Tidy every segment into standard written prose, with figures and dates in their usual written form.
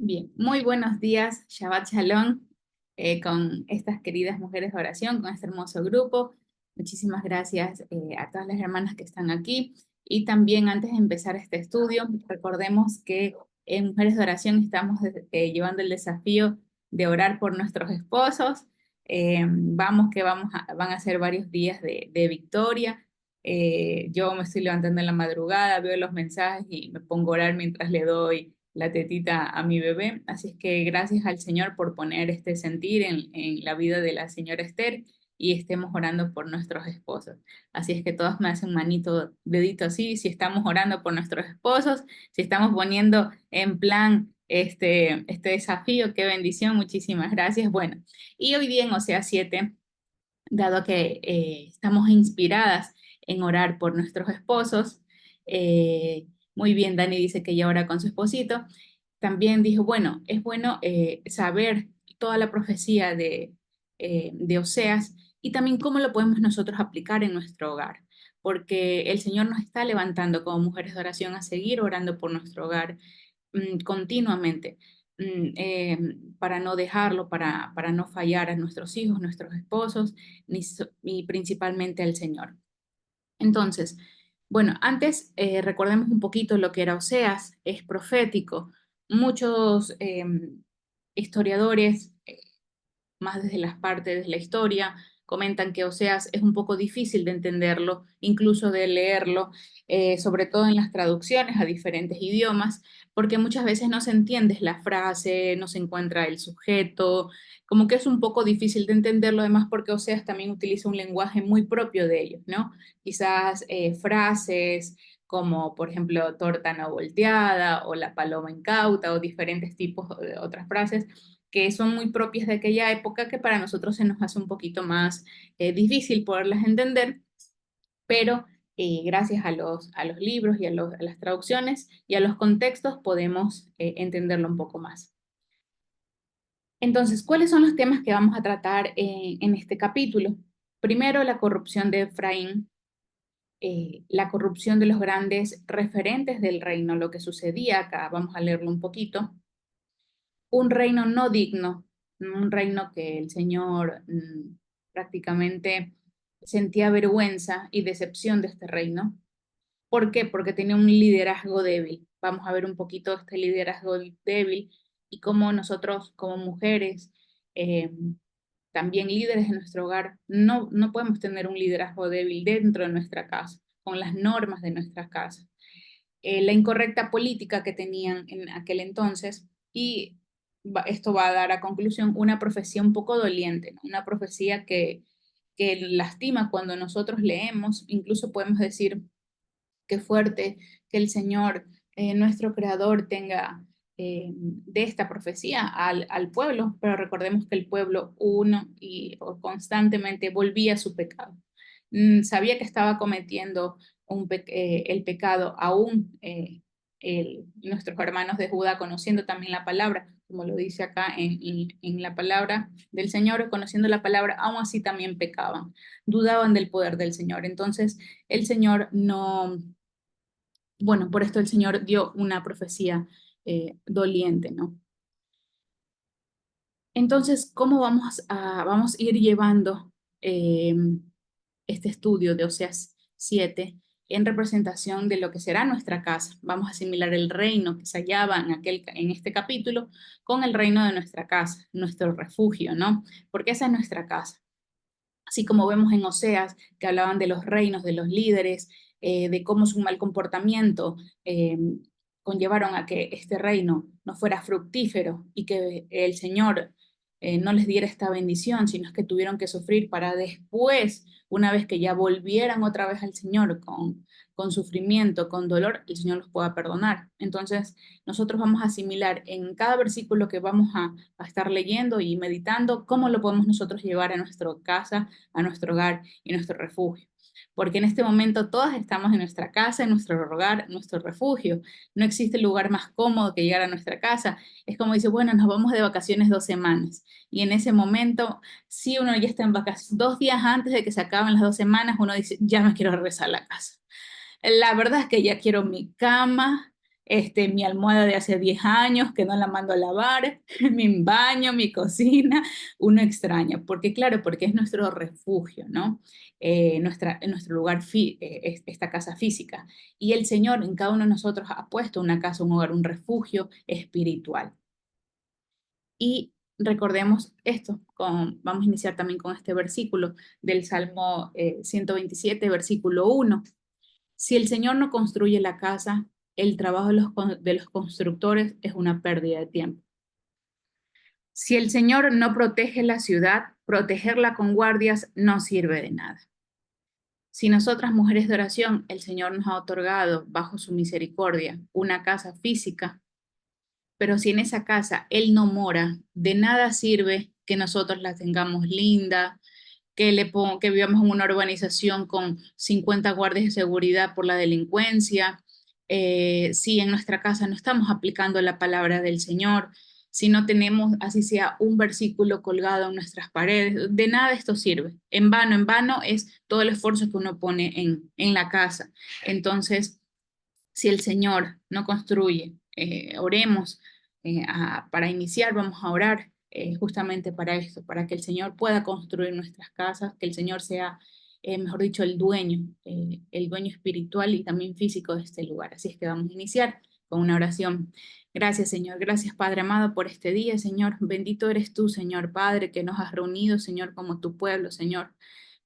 Bien, muy buenos días, Shabbat Shalom, con estas queridas mujeres de oración, con este hermoso grupo. Muchísimas gracias a todas las hermanas que están aquí. Y también antes de empezar este estudio, recordemos que en Mujeres de Oración estamos llevando el desafío de orar por nuestros esposos. Van a ser varios días de victoria. Yo me estoy levantando en la madrugada, veo los mensajes y me pongo a orar mientras le doy la tetita a mi bebé. Así es que gracias al Señor por poner este sentir en la vida de la señora Esther y estemos orando por nuestros esposos. Así es que todos me hacen manito, dedito así, si estamos orando por nuestros esposos, si estamos poniendo en plan este desafío, qué bendición, muchísimas gracias. Bueno, y hoy día en Oseas 7, dado que estamos inspiradas en orar por nuestros esposos, muy bien, Dani dice que ya ora con su esposito. También dijo, bueno, es bueno saber toda la profecía de Oseas y también cómo lo podemos nosotros aplicar en nuestro hogar, porque el Señor nos está levantando como mujeres de oración a seguir orando por nuestro hogar continuamente, para no dejarlo, para no fallar a nuestros hijos, nuestros esposos, ni principalmente al Señor. Entonces, bueno, antes recordemos un poquito lo que era Oseas, es profético. Muchos historiadores, más desde las partes de la historia, comentan que Oseas es un poco difícil de entenderlo, incluso de leerlo, sobre todo en las traducciones a diferentes idiomas, porque muchas veces no se entiende la frase, no se encuentra el sujeto, como que es un poco difícil de entenderlo, además porque Oseas también utiliza un lenguaje muy propio de ellos, ¿no? Quizás frases como, por ejemplo, torta no volteada o la paloma incauta o diferentes tipos de otras frases que son muy propias de aquella época que para nosotros se nos hace un poquito más difícil poderlas entender, pero gracias a los libros y a las traducciones y a los contextos podemos entenderlo un poco más. Entonces, ¿cuáles son los temas que vamos a tratar en este capítulo? Primero, la corrupción de Efraín, la corrupción de los grandes referentes del reino, lo que sucedía acá, vamos a leerlo un poquito. Un reino no digno, un reino que el Señor prácticamente sentía vergüenza y decepción de este reino. ¿Por qué? Porque tenía un liderazgo débil. Vamos a ver un poquito este liderazgo débil y cómo nosotros como mujeres, eh, también líderes de nuestro hogar, no podemos tener un liderazgo débil dentro de nuestra casa, con las normas de nuestra casa. La incorrecta política que tenían en aquel entonces y esto va a dar a conclusión una profecía un poco doliente, ¿no? Una profecía que lastima cuando nosotros leemos, incluso podemos decir qué fuerte que el Señor, nuestro Creador, tenga de esta profecía al pueblo, pero recordemos que el pueblo uno y constantemente volvía a su pecado. Sabía que estaba cometiendo el pecado aún nuestros hermanos de Judá, conociendo también la palabra, como lo dice acá en la palabra del Señor, conociendo la palabra, aún así también pecaban, dudaban del poder del Señor. Entonces, el Señor no, bueno, por esto el Señor dio una profecía doliente, ¿no? Entonces, ¿cómo vamos a ir llevando eh, este estudio de Oseas 7 en representación de lo que será nuestra casa? Vamos a asimilar el reino que se hallaba en este capítulo con el reino de nuestra casa, nuestro refugio, ¿no? Porque esa es nuestra casa. Así como vemos en Oseas que hablaban de los reinos, de los líderes, de cómo su mal comportamiento eh, conllevaron a que este reino no fuera fructífero y que el Señor no les diera esta bendición, sino que tuvieron que sufrir para después, una vez que ya volvieran otra vez al Señor con sufrimiento, con dolor, el Señor los pueda perdonar. Entonces, nosotros vamos a asimilar en cada versículo que vamos a estar leyendo y meditando cómo lo podemos nosotros llevar a nuestra casa, a nuestro hogar y nuestro refugio. Porque en este momento todas estamos en nuestra casa, en nuestro hogar, nuestro refugio. No existe lugar más cómodo que llegar a nuestra casa. Es como dice, bueno, nos vamos de vacaciones 2 semanas. Y en ese momento, si uno ya está en vacaciones, 2 días antes de que se acaben las 2 semanas, uno dice, ya me quiero regresar a la casa. La verdad es que ya quiero mi cama, mi almohada de hace 10 años que no la mando a lavar, mi baño, mi cocina, uno extraña, porque claro, porque es nuestro refugio, ¿no? Nuestro lugar, esta casa física. Y el Señor en cada uno de nosotros ha puesto una casa, un hogar, un refugio espiritual. Y recordemos esto, vamos a iniciar también con este versículo del Salmo 127, versículo 1. Si el Señor no construye la casa, el trabajo de los constructores es una pérdida de tiempo. Si el Señor no protege la ciudad, protegerla con guardias no sirve de nada. Si nosotras, mujeres de oración, el Señor nos ha otorgado, bajo su misericordia, una casa física, pero si en esa casa Él no mora, de nada sirve que nosotros la tengamos linda, que vivamos en una urbanización con 50 guardias de seguridad por la delincuencia, si en nuestra casa no estamos aplicando la palabra del Señor, si no tenemos, así sea, un versículo colgado en nuestras paredes, de nada esto sirve. En vano es todo el esfuerzo que uno pone en la casa. Entonces, si el Señor no construye, oremos para iniciar, vamos a orar justamente para esto, para que el Señor pueda construir nuestras casas, que el Señor sea, mejor dicho, el dueño espiritual y también físico de este lugar. Así es que vamos a iniciar con una oración. Gracias, Señor. Gracias, Padre amado, por este día, Señor. Bendito eres tú, Señor Padre, que nos has reunido, Señor, como tu pueblo, Señor.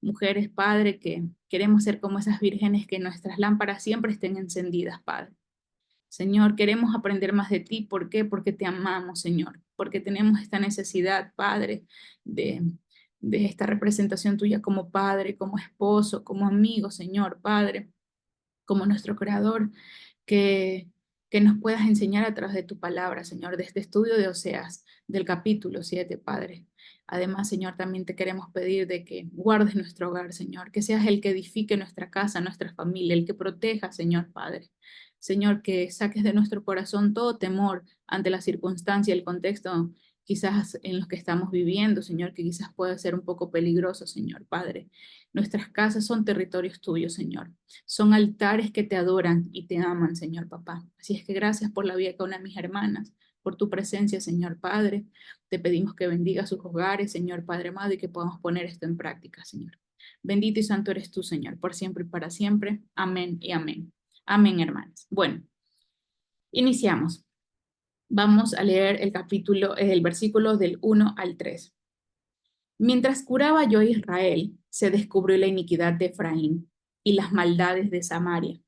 Mujeres, Padre, que queremos ser como esas vírgenes, que nuestras lámparas siempre estén encendidas, Padre. Señor, queremos aprender más de ti. ¿Por qué? Porque te amamos, Señor. Porque tenemos esta necesidad, Padre, de, de esta representación tuya como Padre, como esposo, como amigo, Señor, Padre, como nuestro Creador, que, que nos puedas enseñar a través de tu palabra, Señor, de este estudio de Oseas, del capítulo 7, Padre. Además, Señor, también te queremos pedir de que guardes nuestro hogar, Señor, que seas el que edifique nuestra casa, nuestra familia, el que proteja, Señor, Padre. Señor, que saques de nuestro corazón todo temor ante la circunstancia, el contexto quizás en los que estamos viviendo, Señor, que quizás pueda ser un poco peligroso, Señor, Padre. Nuestras casas son territorios tuyos, Señor. Son altares que te adoran y te aman, Señor Papá. Así es que gracias por la vida con una de mis hermanas, por tu presencia, Señor Padre. Te pedimos que bendiga sus hogares, Señor Padre amado, y que podamos poner esto en práctica, Señor. Bendito y santo eres tú, Señor, por siempre y para siempre. Amén y amén. Amén, hermanas. Bueno, iniciamos. Vamos a leer el versículo del 1 al 3. Mientras curaba yo a Israel, se descubrió la iniquidad de Efraín y las maldades de Samaria,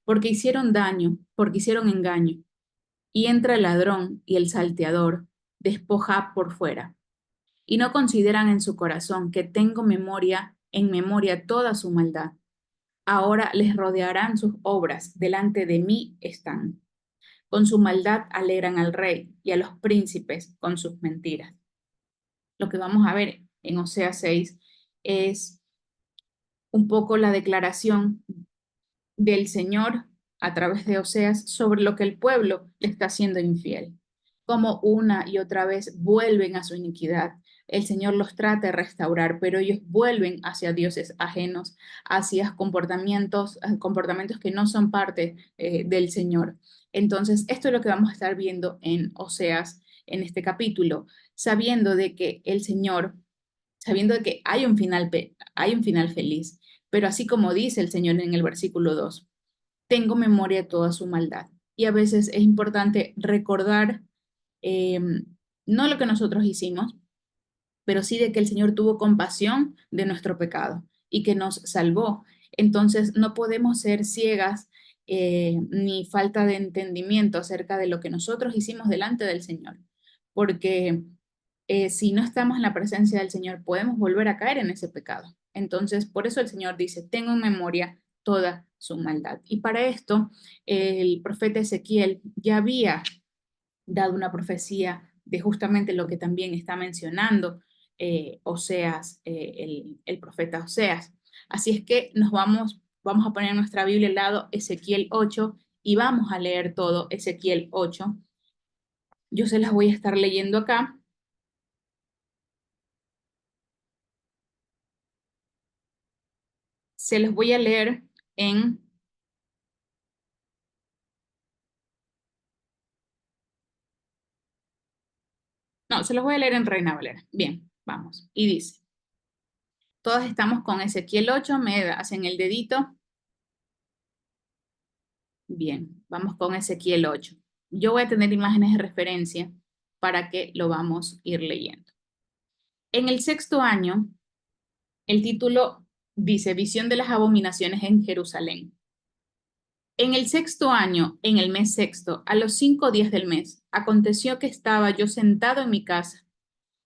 porque hicieron daño, porque hicieron engaño, y entra el ladrón y el salteador, despoja por fuera, y no consideran en su corazón que tengo en memoria toda su maldad. Ahora les rodearán sus obras, delante de mí están. Con su maldad alegran al rey y a los príncipes con sus mentiras. Lo que vamos a ver en Oseas 6 es un poco la declaración del Señor a través de Oseas sobre lo que el pueblo le está haciendo infiel, como una y otra vez vuelven a su iniquidad. El Señor los trata de restaurar, pero ellos vuelven hacia dioses ajenos, hacia comportamientos que no son parte del Señor. Entonces, esto es lo que vamos a estar viendo en Oseas en este capítulo, sabiendo de que el Señor, sabiendo de que hay un final feliz, pero así como dice el Señor en el versículo 2, tengo memoria de toda su maldad. Y a veces es importante recordar eh, no lo que nosotros hicimos, pero sí de que el Señor tuvo compasión de nuestro pecado y que nos salvó. Entonces no podemos ser ciegas ni falta de entendimiento acerca de lo que nosotros hicimos delante del Señor, porque si no estamos en la presencia del Señor podemos volver a caer en ese pecado. Entonces, por eso el Señor dice, tengo en memoria toda su maldad. Y para esto, el profeta Ezequiel ya había dado una profecía de justamente lo que también está mencionando Oseas, el profeta Oseas. Así es que vamos a poner en nuestra Biblia al lado Ezequiel 8 y vamos a leer todo Ezequiel 8. Yo se las voy a estar leyendo acá. Se los voy a leer en No, se los voy a leer en Reina Valera. Bien, vamos. Y dice, todos estamos con Ezequiel 8, me hacen el dedito. Bien, vamos con Ezequiel 8. Yo voy a tener imágenes de referencia para que lo vamos a ir leyendo. En el sexto año, el título dice Visión de las abominaciones en Jerusalén. En el sexto año, en el mes sexto, a los 5 días del mes, aconteció que estaba yo sentado en mi casa,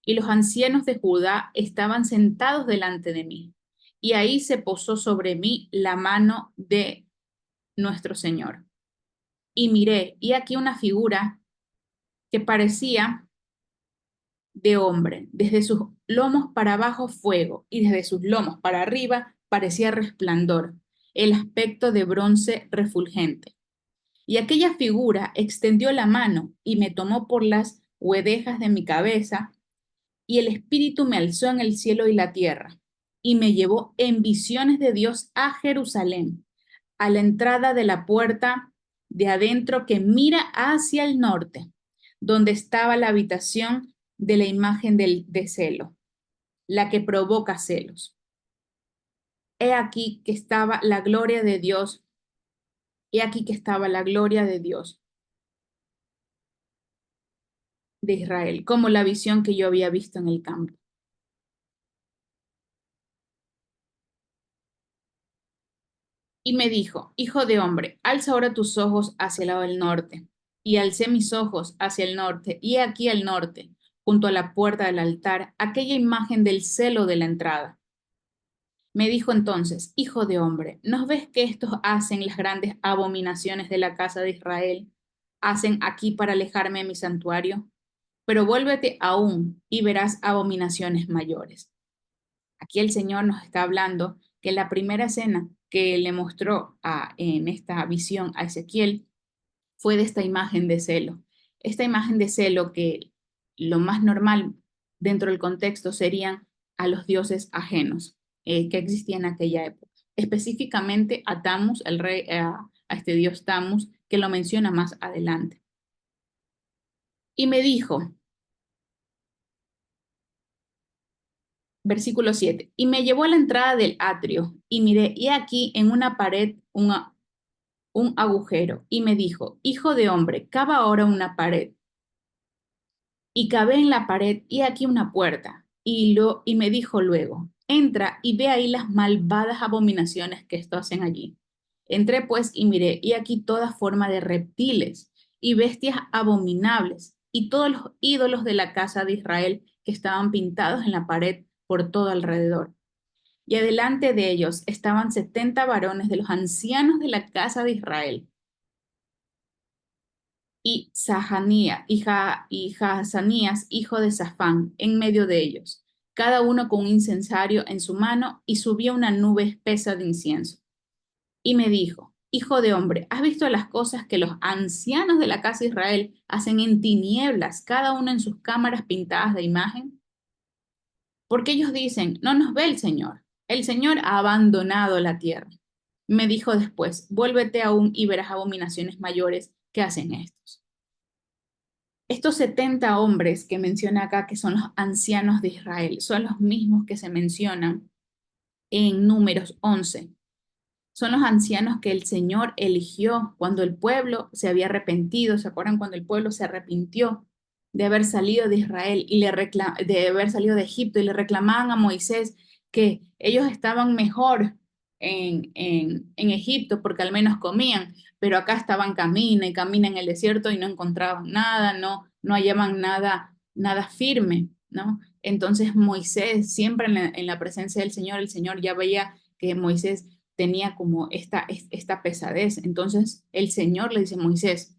y los ancianos de Judá estaban sentados delante de mí. Y ahí se posó sobre mí la mano de nuestro Señor. Y miré, y aquí una figura que parecía de hombre, desde sus lomos para abajo fuego, y desde sus lomos para arriba parecía resplandor, el aspecto de bronce refulgente. Y aquella figura extendió la mano y me tomó por las huedejas de mi cabeza, y el Espíritu me alzó en el cielo y la tierra, y me llevó en visiones de Dios a Jerusalén, a la entrada de la puerta de adentro que mira hacia el norte, donde estaba la habitación de la imagen de celo, la que provoca celos. He aquí que estaba la gloria de Dios, he aquí que estaba la gloria de Dios de Israel, como la visión que yo había visto en el campo. Y me dijo, hijo de hombre, alza ahora tus ojos hacia el lado del norte. Y alcé mis ojos hacia el norte, y he aquí al norte, junto a la puerta del altar, aquella imagen del celo de la entrada. Me dijo entonces, hijo de hombre, ¿no ves que estos hacen las grandes abominaciones de la casa de Israel? Hacen aquí para alejarme de mi santuario. Pero vuélvete aún y verás abominaciones mayores. Aquí el Señor nos está hablando que la primera escena que le mostró en esta visión a Ezequiel fue de esta imagen de celo. Esta imagen de celo que lo más normal dentro del contexto serían a los dioses ajenos que existían en aquella época. Específicamente a Tammuz, el rey, a este dios Tammuz, que lo menciona más adelante. Y me dijo, versículo 7, y me llevó a la entrada del atrio, y miré, y aquí en una pared un agujero, y me dijo, hijo de hombre, cava ahora una pared. Y cavé en la pared, y aquí una puerta, y me dijo luego, entra y ve ahí las malvadas abominaciones que estos hacen allí. Entré pues y miré, y aquí toda forma de reptiles y bestias abominables, y todos los ídolos de la casa de Israel que estaban pintados en la pared por todo alrededor. Y adelante de ellos estaban 70 varones de los ancianos de la casa de Israel, y Sahanía, y Jaazanías, hijo de Safán, en medio de ellos, cada uno con un incensario en su mano, y subía una nube espesa de incienso. Y me dijo, hijo de hombre, ¿has visto las cosas que los ancianos de la casa de Israel hacen en tinieblas, cada uno en sus cámaras pintadas de imagen? Porque ellos dicen, no nos ve el Señor ha abandonado la tierra. Me dijo después, vuélvete aún y verás abominaciones mayores que hacen estos. Estos 70 hombres que menciona acá, que son los ancianos de Israel, son los mismos que se mencionan en Números 11. Son los ancianos que el Señor eligió cuando el pueblo se había arrepentido. ¿Se acuerdan cuando el pueblo se arrepintió de haber salido de Israel y de haber salido de Egipto y le reclamaban a Moisés que ellos estaban mejor en Egipto porque al menos comían, pero acá estaban camina y camina en el desierto y no encontraban nada, no hallaban nada firme, ¿no? Entonces Moisés, siempre en la presencia del Señor, el Señor ya veía que Moisés tenía como esta pesadez. Entonces el Señor le dice a Moisés,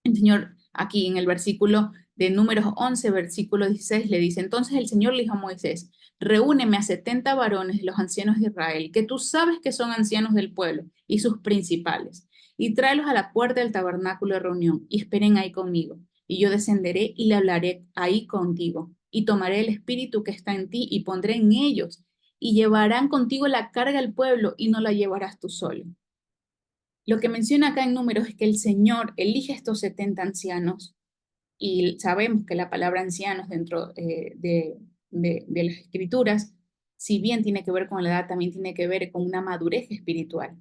el Señor aquí en el versículo de Números 11, versículo 16, le dice, entonces el Señor le dijo a Moisés, reúneme a 70 varones de los ancianos de Israel, que tú sabes que son ancianos del pueblo y sus principales, y tráelos a la puerta del tabernáculo de reunión, y esperen ahí conmigo, y yo descenderé y le hablaré ahí contigo, y tomaré el espíritu que está en ti y pondré en ellos, y llevarán contigo la carga del pueblo, y no la llevarás tú solo. Lo que menciona acá en Números es que el Señor elige a estos 70 ancianos y sabemos que la palabra ancianos dentro de las escrituras, si bien tiene que ver con la edad, también tiene que ver con una madurez espiritual.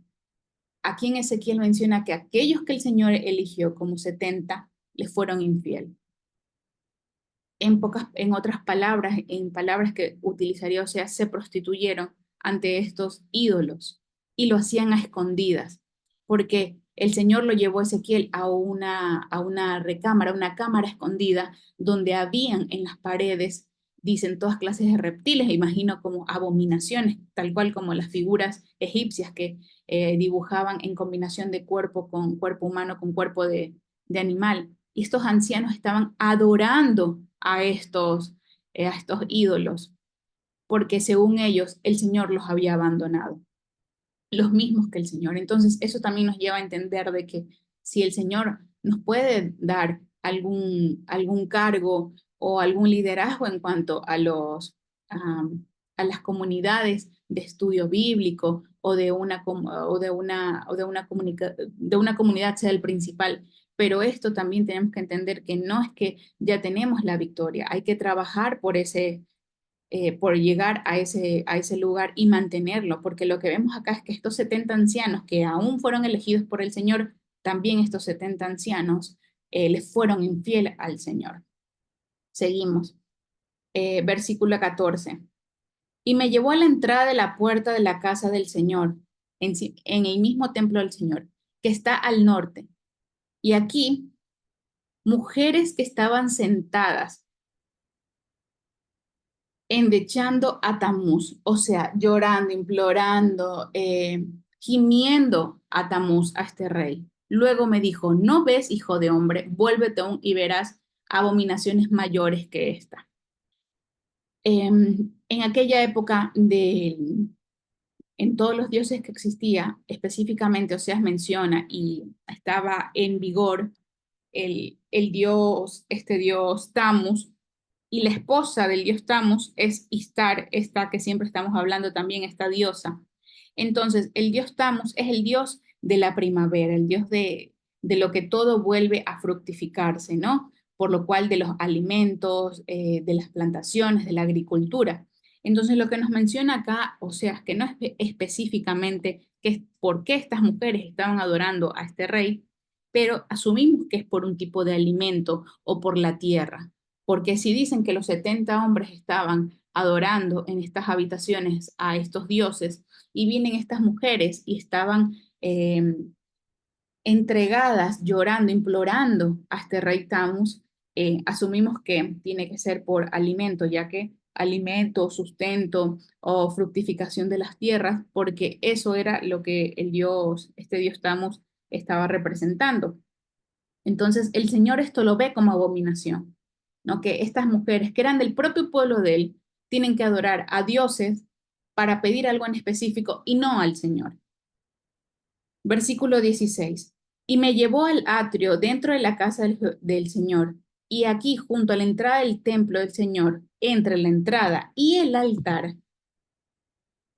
Aquí en Ezequiel menciona que aquellos que el Señor eligió como 70 le fueron infiel. En otras palabras, en palabras que utilizaría, o sea, se prostituyeron ante estos ídolos y lo hacían a escondidas, porque el Señor lo llevó a Ezequiel a una recámara, una cámara escondida, donde habían en las paredes, dicen, todas clases de reptiles, imagino como abominaciones, tal cual como las figuras egipcias que dibujaban en combinación de cuerpo con cuerpo humano, con cuerpo de animal. Y estos ancianos estaban adorando a estos ídolos, porque según ellos el Señor los había abandonado, los mismos que el Señor. Entonces, eso también nos lleva a entender de que si el Señor nos puede dar algún cargo o algún liderazgo en cuanto a a las comunidades de estudio bíblico o de una comunidad sea el principal, pero esto también tenemos que entender que no es que ya tenemos la victoria, hay que trabajar por llegar a ese lugar y mantenerlo, porque lo que vemos acá es que estos 70 ancianos que aún fueron elegidos por el Señor, también estos 70 ancianos les fueron infiel al Señor. Seguimos. Versículo 14. Y me llevó a la entrada de la puerta de la casa del Señor, en el mismo templo del Señor, que está al norte. Y aquí, mujeres que estaban sentadas endechando a Tamuz, o sea, llorando, implorando, gimiendo a Tamuz, a este rey. Luego me dijo, ¿no ves, hijo de hombre? Vuélvete aún y verás abominaciones mayores que esta. En aquella época, en todos los dioses que existía, específicamente Oseas menciona y estaba en vigor este dios Tammuz, y la esposa del dios Tammuz es Istar, esta que siempre estamos hablando también, esta diosa. Entonces, el dios Tammuz es el dios de la primavera, el dios de lo que todo vuelve a fructificarse, ¿no? Por lo cual de los alimentos, de las plantaciones, de la agricultura. Entonces, lo que nos menciona acá, o sea, es que no es específicamente que es por qué estas mujeres estaban adorando a este rey, pero asumimos que es por un tipo de alimento o por la tierra. Porque si dicen que los 70 hombres estaban adorando en estas habitaciones a estos dioses y vienen estas mujeres y estaban entregadas, llorando, implorando a este rey Tammuz, asumimos que tiene que ser por alimento, ya que alimento, sustento o fructificación de las tierras, porque eso era lo que este dios Tammuz estaba representando. Entonces el Señor esto lo ve como abominación, ¿no? Que estas mujeres que eran del propio pueblo de él tienen que adorar a dioses para pedir algo en específico y no al Señor. Versículo 16. Y me llevó al atrio dentro de la casa del Señor, y aquí junto a la entrada del templo del Señor, entre la entrada y el altar,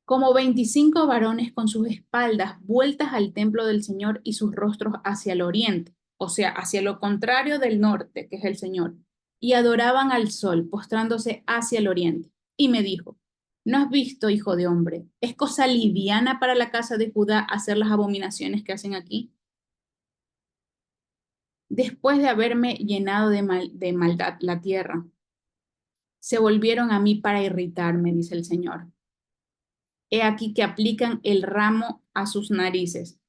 como 25 varones con sus espaldas vueltas al templo del Señor y sus rostros hacia el oriente, o sea, hacia lo contrario del norte, que es el Señor, y adoraban al sol, postrándose hacia el oriente. Y me dijo, ¿no has visto, hijo de hombre? ¿Es cosa liviana para la casa de Judá hacer las abominaciones que hacen aquí? Después de haberme llenado de maldad la tierra, se volvieron a mí para irritarme, dice el Señor. He aquí que aplican el ramo a sus narices.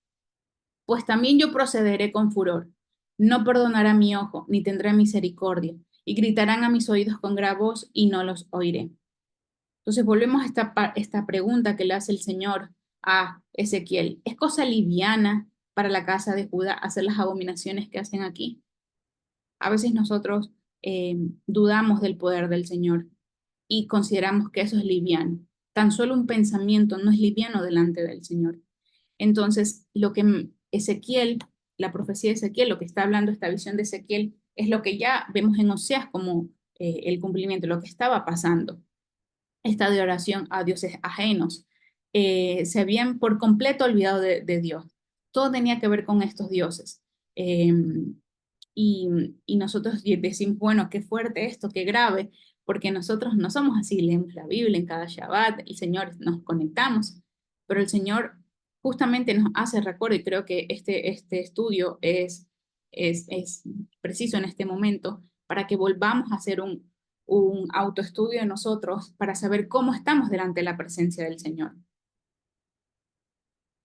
Pues también yo procederé con furor. No perdonará mi ojo, ni tendré misericordia, y gritarán a mis oídos con gran voz, y no los oiré. Entonces volvemos a esta pregunta que le hace el Señor a Ezequiel. ¿Es cosa liviana para la casa de Judá hacer las abominaciones que hacen aquí? A veces nosotros dudamos del poder del Señor y consideramos que eso es liviano. Tan solo un pensamiento no es liviano delante del Señor. Entonces, lo que Ezequiel, la profecía de Ezequiel, lo que está hablando esta visión de Ezequiel, es lo que ya vemos en Oseas como el cumplimiento, lo que estaba pasando, esta de oración a dioses ajenos. Se habían por completo olvidado de Dios. Todo tenía que ver con estos dioses. y nosotros decimos, bueno, qué fuerte esto, qué grave, porque nosotros no somos así, leemos la Biblia en cada Shabbat, el Señor nos conectamos, pero el Señor justamente nos hace recuerdo, y creo que este estudio es preciso en este momento, para que volvamos a hacer un autoestudio de nosotros para saber cómo estamos delante de la presencia del Señor.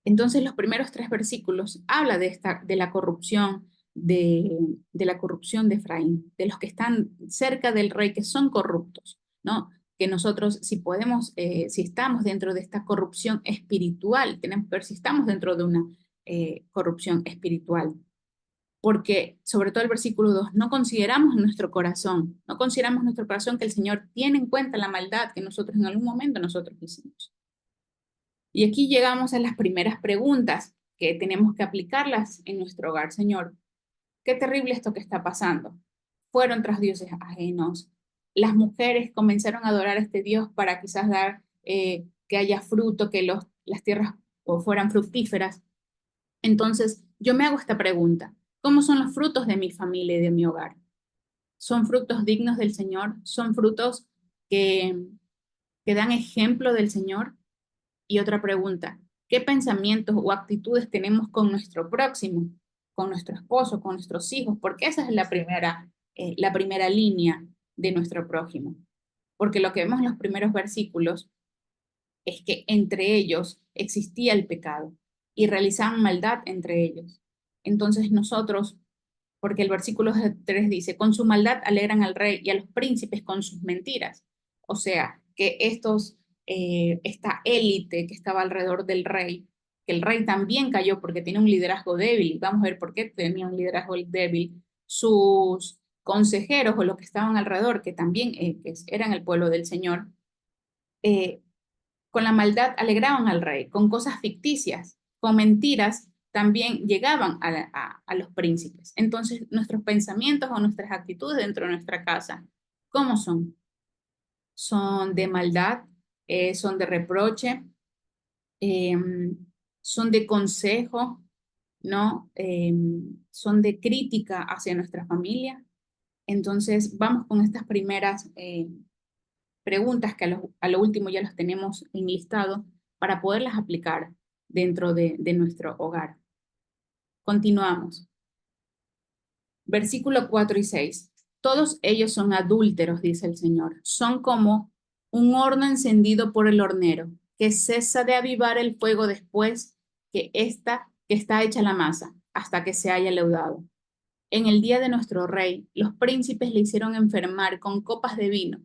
Entonces, los primeros 3 versículos habla de la corrupción, de la corrupción de Efraín, de los que están cerca del rey, que son corruptos, ¿no? Que nosotros, si podemos, si estamos dentro de esta corrupción espiritual, tenemos que ver si estamos dentro de una corrupción espiritual. Porque, sobre todo el versículo 2, no consideramos en nuestro corazón, no consideramos en nuestro corazón que el Señor tiene en cuenta la maldad que nosotros en algún momento nosotros hicimos. Y aquí llegamos a las primeras preguntas que tenemos que aplicarlas en nuestro hogar. Señor, qué terrible esto que está pasando. Fueron tras dioses ajenos. Las mujeres comenzaron a adorar a este Dios para quizás dar que haya fruto, que las tierras fueran fructíferas. Entonces, yo me hago esta pregunta. ¿Cómo son los frutos de mi familia y de mi hogar? ¿Son frutos dignos del Señor? ¿Son frutos que, que dan ejemplo del Señor? Y otra pregunta, ¿qué pensamientos o actitudes tenemos con nuestro próximo, con nuestro esposo, con nuestros hijos? Porque esa es la primera línea de nuestro prójimo. Porque lo que vemos en los primeros versículos es que entre ellos existía el pecado y realizaban maldad entre ellos. Entonces nosotros, porque el versículo 3 dice, con su maldad alegran al rey y a los príncipes con sus mentiras. O sea, que esta élite que estaba alrededor del rey, que el rey también cayó porque tiene un liderazgo débil, vamos a ver por qué tenía un liderazgo débil, sus consejeros o los que estaban alrededor, que también eran el pueblo del Señor, eh, con la maldad alegraban al rey, con cosas ficticias, con mentiras también llegaban a los príncipes. Entonces, nuestros pensamientos o nuestras actitudes dentro de nuestra casa, ¿cómo son? ¿Son de maldad? ¿Son de reproche? Eh, ¿Son de consejo? ¿No? ¿Son de crítica hacia nuestra familia? Entonces, vamos con estas primeras preguntas que a lo último ya las tenemos enlistado para poderlas aplicar dentro de nuestro hogar. Continuamos. Versículo 4 y 6. Todos ellos son adúlteros, dice el Señor. Son como un horno encendido por el hornero, que cesa de avivar el fuego después que está hecha la masa, hasta que se haya leudado. En el día de nuestro rey, los príncipes le hicieron enfermar con copas de vino.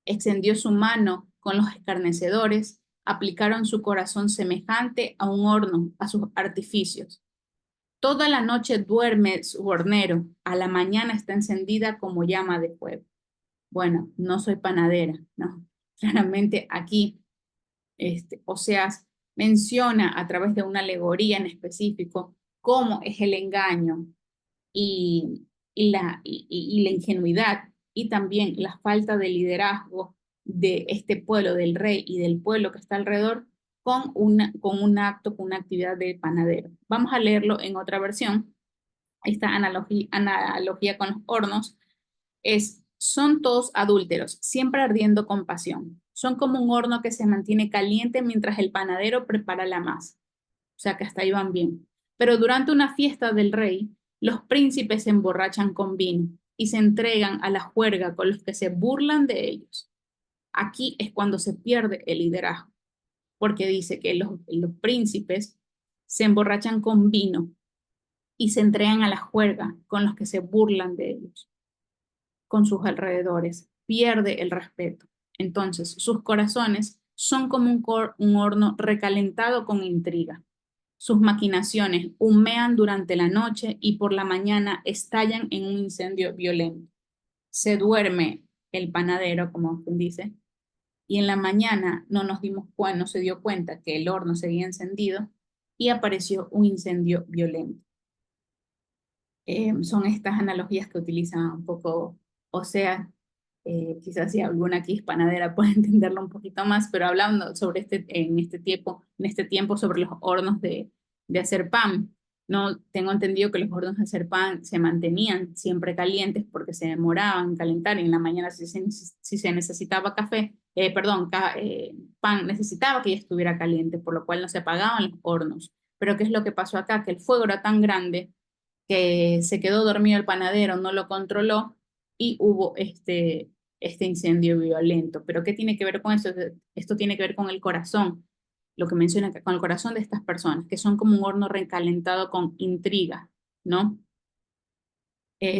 Extendió su mano con los escarnecedores, aplicaron su corazón semejante a un horno, a sus artificios. Toda la noche duerme su hornero, a la mañana está encendida como llama de fuego. Bueno, no soy panadera, ¿no? Claramente aquí, Oseas menciona a través de una alegoría en específico cómo es el engaño y la ingenuidad y también la falta de liderazgo de este pueblo, del rey y del pueblo que está alrededor, con un acto, con una actividad de panadero. Vamos a leerlo en otra versión. Esta analogía con los hornos son todos adúlteros, siempre ardiendo con pasión. Son como un horno que se mantiene caliente mientras el panadero prepara la masa. O sea que hasta ahí van bien. Pero durante una fiesta del rey, los príncipes se emborrachan con vino y se entregan a la juerga con los que se burlan de ellos. Aquí es cuando se pierde el liderazgo, porque dice que los príncipes se emborrachan con vino y se entregan a la juerga con los que se burlan de ellos, con sus alrededores. Pierde el respeto. Entonces, sus corazones son como un horno recalentado con intriga. Sus maquinaciones humean durante la noche y por la mañana estallan en un incendio violento. Se duerme el panadero, como quien dice, y en la mañana no se dio cuenta que el horno seguía encendido y apareció un incendio violento. Son estas analogías que utiliza un poco, o sea, quizás si alguna aquí es panadera puede entenderlo un poquito más, pero hablando sobre en este tiempo sobre los hornos de hacer pan. No tengo entendido que los hornos de hacer pan se mantenían siempre calientes porque se demoraban en calentar y en la mañana si se necesitaba café, perdón, pan necesitaba que ya estuviera caliente, por lo cual no se apagaban los hornos. Pero ¿qué es lo que pasó acá? Que el fuego era tan grande que se quedó dormido el panadero, no lo controló y hubo este incendio violento. Pero ¿qué tiene que ver con eso? Esto tiene que ver con el corazón, lo que menciona acá, con el corazón de estas personas, que son como un horno recalentado con intriga, ¿no?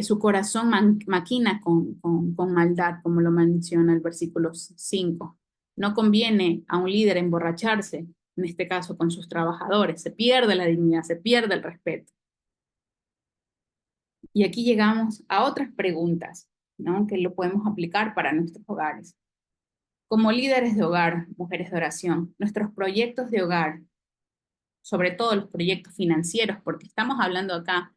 Su corazón maquina con maldad, como lo menciona el versículo 5. No conviene a un líder emborracharse, en este caso con sus trabajadores, se pierde la dignidad, se pierde el respeto. Y aquí llegamos a otras preguntas, ¿no? Que lo podemos aplicar para nuestros hogares. Como líderes de hogar, mujeres de oración, nuestros proyectos de hogar, sobre todo los proyectos financieros, porque estamos hablando acá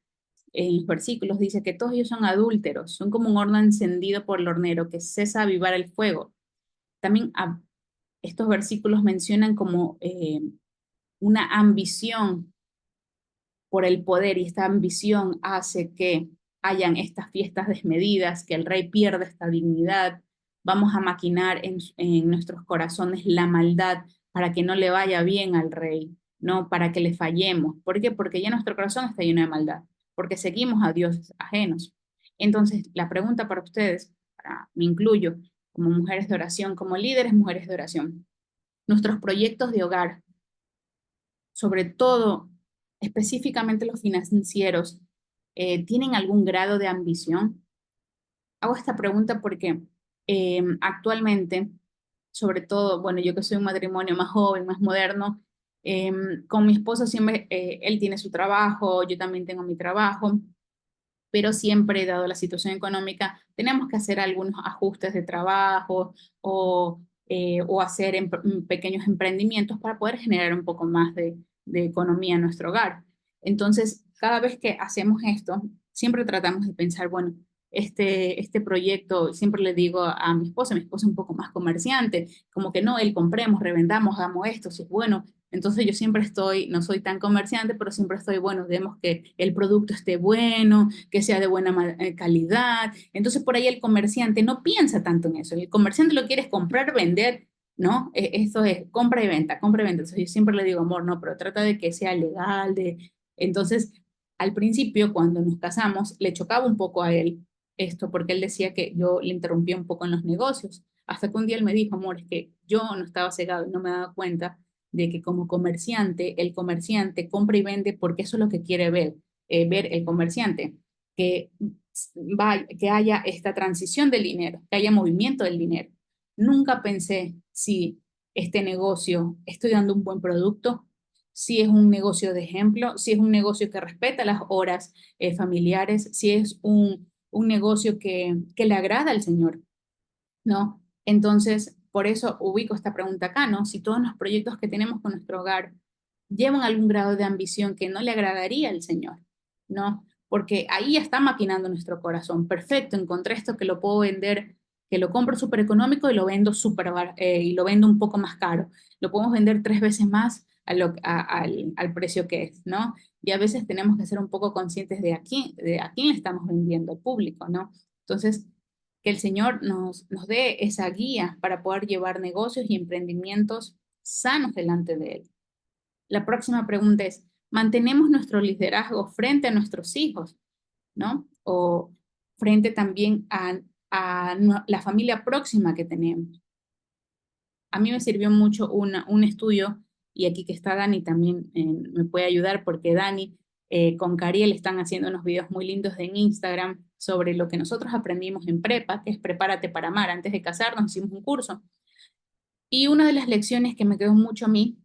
en los versículos, dice que todos ellos son adúlteros, son como un horno encendido por el hornero que cesa a avivar el fuego. También estos versículos mencionan como una ambición por el poder y esta ambición hace que hayan estas fiestas desmedidas, que el rey pierda esta dignidad. Vamos a maquinar en nuestros corazones la maldad para que no le vaya bien al rey, no para que le fallemos. ¿Por qué? Porque ya nuestro corazón está lleno de maldad, porque seguimos a dioses ajenos. Entonces, la pregunta para ustedes, me incluyo como mujeres de oración, como líderes mujeres de oración, nuestros proyectos de hogar, sobre todo, específicamente los financieros, ¿tienen algún grado de ambición? Hago esta pregunta porque actualmente, sobre todo, bueno, yo que soy un matrimonio más joven, más moderno, con mi esposo siempre, él tiene su trabajo, yo también tengo mi trabajo, pero siempre, dado la situación económica, tenemos que hacer algunos ajustes de trabajo o hacer pequeños emprendimientos para poder generar un poco más de economía en nuestro hogar. Entonces, cada vez que hacemos esto, siempre tratamos de pensar, bueno, este proyecto, siempre le digo a mi esposa es un poco más comerciante, como que no, él compremos, revendamos, hagamos esto, si es bueno, entonces yo siempre estoy, no soy tan comerciante, pero siempre estoy, bueno, vemos que el producto esté bueno, que sea de buena calidad. Entonces por ahí el comerciante no piensa tanto en eso. El comerciante lo quiere es comprar, vender, ¿no? Eso es compra y venta, compra y venta. Entonces yo siempre le digo, amor, no, pero trata de que sea legal. Entonces, al principio, cuando nos casamos, le chocaba un poco a él esto, porque él decía que yo le interrumpía un poco en los negocios. Hasta que un día él me dijo, amor, es que yo no estaba cegado y no me daba cuenta de que como comerciante, el comerciante compra y vende porque eso es lo que quiere ver el comerciante, que, que haya esta transición del dinero, que haya movimiento del dinero. Nunca pensé si este negocio estoy dando un buen producto, si es un negocio de ejemplo, si es un negocio que respeta las horas familiares, si es un negocio que le agrada al Señor. ¿No? Entonces, por eso ubico esta pregunta acá, ¿no? Si todos los proyectos que tenemos con nuestro hogar llevan algún grado de ambición que no le agradaría al Señor, ¿no? Porque ahí ya está maquinando nuestro corazón. Perfecto, encontré esto que lo puedo vender, que lo compro súper económico y lo vendo y lo vendo un poco más caro. Lo podemos vender 3 veces más al precio que es, ¿no? Y a veces tenemos que ser un poco conscientes de a quién le estamos vendiendo al público, ¿no? Entonces, que el Señor nos dé esa guía para poder llevar negocios y emprendimientos sanos delante de Él. La próxima pregunta es, ¿mantenemos nuestro liderazgo frente a nuestros hijos, ¿no? O frente también a la familia próxima que tenemos? A mí me sirvió mucho un estudio, y aquí que está Dani también me puede ayudar, porque Dani con Cariel están haciendo unos videos muy lindos en Instagram sobre lo que nosotros aprendimos en prepa, que es Prepárate para amar. Antes de casarnos hicimos un curso. Y una de las lecciones que me quedó mucho a mí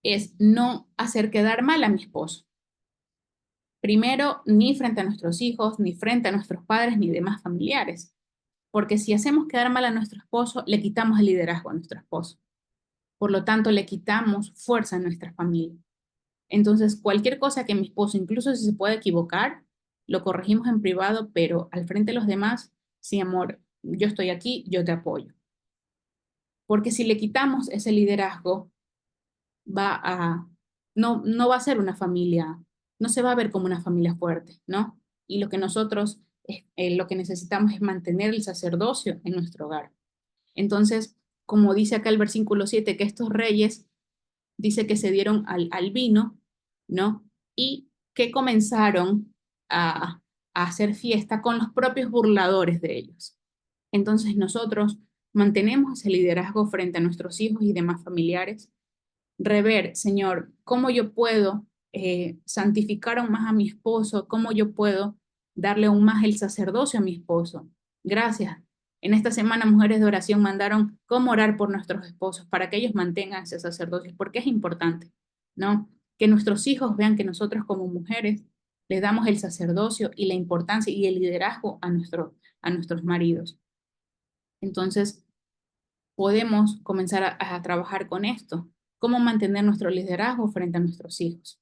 es no hacer quedar mal a mi esposo. Primero, ni frente a nuestros hijos, ni frente a nuestros padres, ni demás familiares. Porque si hacemos quedar mal a nuestro esposo, le quitamos el liderazgo a nuestro esposo. Por lo tanto, le quitamos fuerza a nuestra familia. Entonces, cualquier cosa que mi esposo, incluso si se puede equivocar, lo corregimos en privado, pero al frente de los demás, sí, amor, yo estoy aquí, yo te apoyo. Porque si le quitamos ese liderazgo, va a, no va a ser una familia no se va a ver como una familia fuerte, ¿no? Y lo que nosotros, lo que necesitamos es mantener el sacerdocio en nuestro hogar. Entonces, como dice acá el versículo 7, que estos reyes, dice que se dieron al vino, ¿no? Y que comenzaron a hacer fiesta con los propios burladores de ellos. Entonces nosotros mantenemos ese liderazgo frente a nuestros hijos y demás familiares. Rever, Señor, cómo yo puedo santificar aún más a mi esposo, cómo yo puedo darle aún más el sacerdocio a mi esposo. Gracias. En esta semana, mujeres de oración mandaron cómo orar por nuestros esposos para que ellos mantengan ese sacerdocio, porque es importante, ¿no? Que nuestros hijos vean que nosotros como mujeres les damos el sacerdocio y la importancia y el liderazgo a nuestros maridos. Entonces, podemos comenzar a trabajar con esto, cómo mantener nuestro liderazgo frente a nuestros hijos,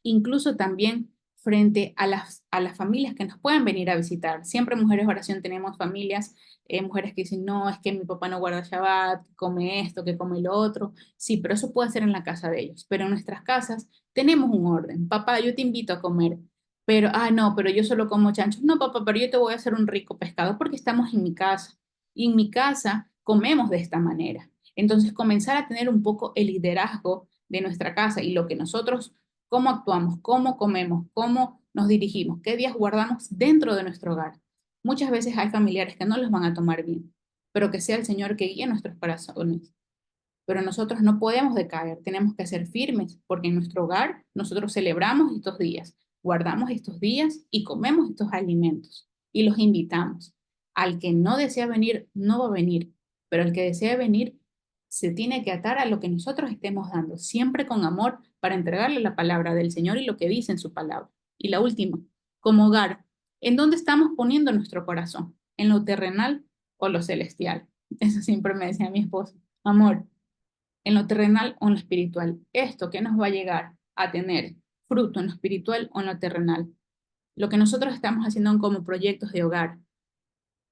incluso también frente a las familias que nos pueden venir a visitar. Siempre en Mujeres de Oración tenemos familias, mujeres que dicen, no, es que mi papá no guarda Shabbat, que come esto, que come lo otro. Sí, pero eso puede ser en la casa de ellos. Pero en nuestras casas tenemos un orden. Papá, yo te invito a comer. Pero, no, pero yo solo como chanchos. No, papá, pero yo te voy a hacer un rico pescado porque estamos en mi casa. Y en mi casa comemos de esta manera. Entonces, comenzar a tener un poco el liderazgo de nuestra casa y lo que nosotros, cómo actuamos, cómo comemos, cómo nos dirigimos, qué días guardamos dentro de nuestro hogar. Muchas veces hay familiares que no los van a tomar bien, pero que sea el Señor que guíe nuestros corazones. Pero nosotros no podemos decaer, tenemos que ser firmes, porque en nuestro hogar nosotros celebramos estos días, guardamos estos días y comemos estos alimentos y los invitamos. Al que no desea venir, no va a venir, pero el que desea venir se tiene que atar a lo que nosotros estemos dando, siempre con amor para entregarle la palabra del Señor y lo que dice en su palabra. Y la última, como hogar, ¿en dónde estamos poniendo nuestro corazón? ¿En lo terrenal o lo celestial? Eso siempre me decía mi esposo. Amor, en lo terrenal o en lo espiritual. Esto que nos va a llegar a tener fruto en lo espiritual o en lo terrenal. Lo que nosotros estamos haciendo como proyectos de hogar.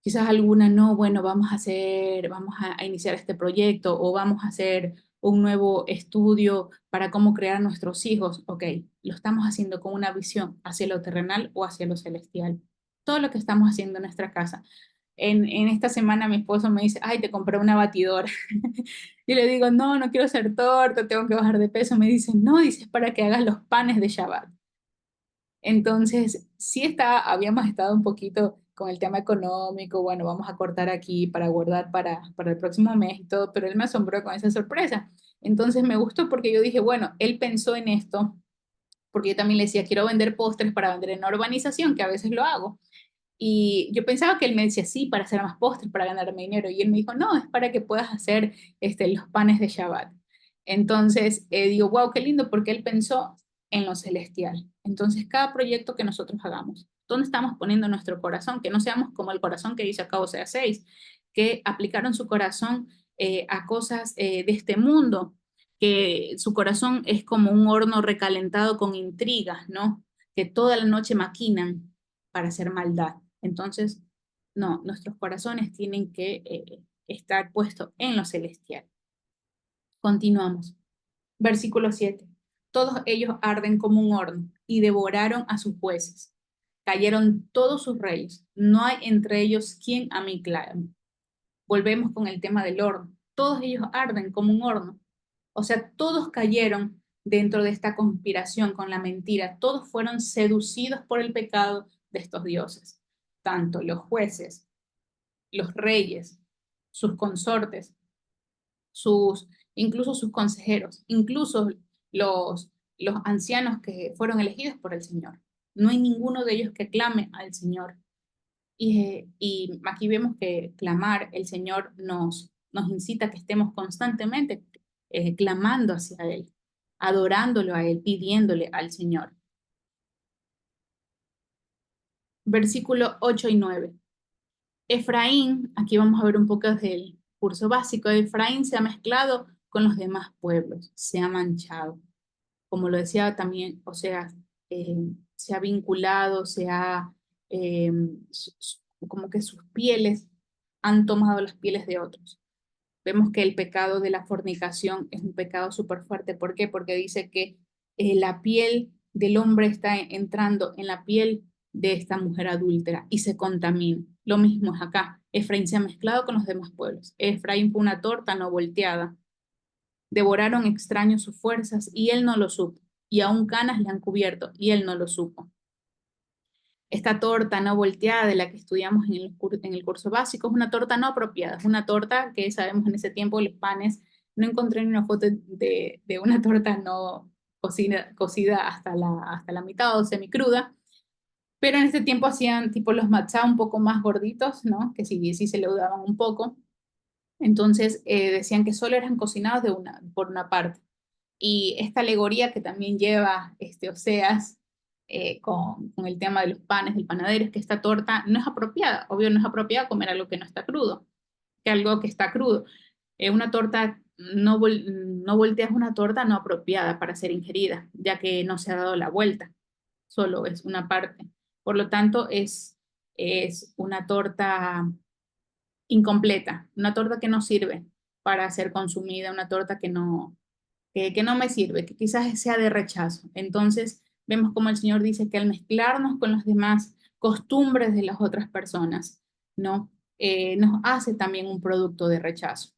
Quizás alguna no, bueno, vamos a iniciar este proyecto o vamos a hacer un nuevo estudio para cómo crear nuestros hijos. Ok, lo estamos haciendo con una visión hacia lo terrenal o hacia lo celestial. Todo lo que estamos haciendo en nuestra casa. En esta semana mi esposo me dice, ay, te compré una batidora. Y le digo, no, no quiero hacer torta, tengo que bajar de peso. Me dice, no, dices para que hagas los panes de Shabbat. Entonces, habíamos estado un poquito con el tema económico, bueno, vamos a cortar aquí para guardar para el próximo mes y todo, pero él me asombró con esa sorpresa. Entonces me gustó porque yo dije, bueno, él pensó en esto, porque yo también le decía, quiero vender postres para vender en urbanización, que a veces lo hago. Y yo pensaba que él me decía, sí, para hacer más postres, para ganarme dinero. Y él me dijo, no, es para que puedas hacer los panes de Shabbat. Entonces, digo, wow, qué lindo, porque él pensó en lo celestial. Entonces, cada proyecto que nosotros hagamos, ¿dónde estamos poniendo nuestro corazón? Que no seamos como el corazón que dice acá Osea 6, que aplicaron su corazón a cosas de este mundo, que su corazón es como un horno recalentado con intrigas, ¿no? Que toda la noche maquinan para hacer maldad. Entonces, no, nuestros corazones tienen que estar puestos en lo celestial. Continuamos. Versículo 7. Todos ellos arden como un horno y devoraron a sus jueces. Cayeron todos sus reyes. No hay entre ellos quien a mí clame. Volvemos con el tema del horno. Todos ellos arden como un horno. O sea, todos cayeron dentro de esta conspiración con la mentira. Todos fueron seducidos por el pecado de estos dioses. Tanto los jueces, los reyes, sus consortes, incluso sus consejeros, incluso los ancianos que fueron elegidos por el Señor. No hay ninguno de ellos que clame al Señor. Y aquí vemos que clamar, el Señor nos incita a que estemos constantemente clamando hacia Él, adorándolo a Él, pidiéndole al Señor. Versículo 8 y 9. Efraín, aquí vamos a ver un poco del curso básico, Efraín se ha mezclado con los demás pueblos, se ha manchado. Como lo decía también, o sea, se ha vinculado, eh, como que sus pieles han tomado las pieles de otros. Vemos que el pecado de la fornicación es un pecado súper fuerte. ¿Por qué? Porque dice que la piel del hombre está entrando en la piel de esta mujer adúltera y se contamina. Lo mismo es acá. Efraín se ha mezclado con los demás pueblos. Efraín fue una torta no volteada. Devoraron extraños sus fuerzas y él no lo supo. Y aún canas le han cubierto y él no lo supo. Esta torta no volteada de la que estudiamos en el curso básico es una torta no apropiada. Es una torta que sabemos en ese tiempo los panes. No encontré ni una foto de una torta no cocida hasta la mitad o semicruda. Pero en este tiempo hacían tipo los matzá un poco más gorditos, ¿no? Que sí se leudaban un poco. Entonces decían que solo eran cocinados por una parte. Y esta alegoría que también lleva Oseas con el tema de los panes, del panadero, es que esta torta no es apropiada. Obvio, no es apropiada comer algo que no está crudo, que algo que está crudo. Una torta no voltea es una torta no apropiada para ser ingerida, ya que no se ha dado la vuelta, solo es una parte. Por lo tanto, es una torta incompleta, una torta que no sirve para ser consumida, una torta que no me sirve, que quizás sea de rechazo. Entonces, vemos como el Señor dice que al mezclarnos con las demás costumbres de las otras personas, ¿no? Nos hace también un producto de rechazo.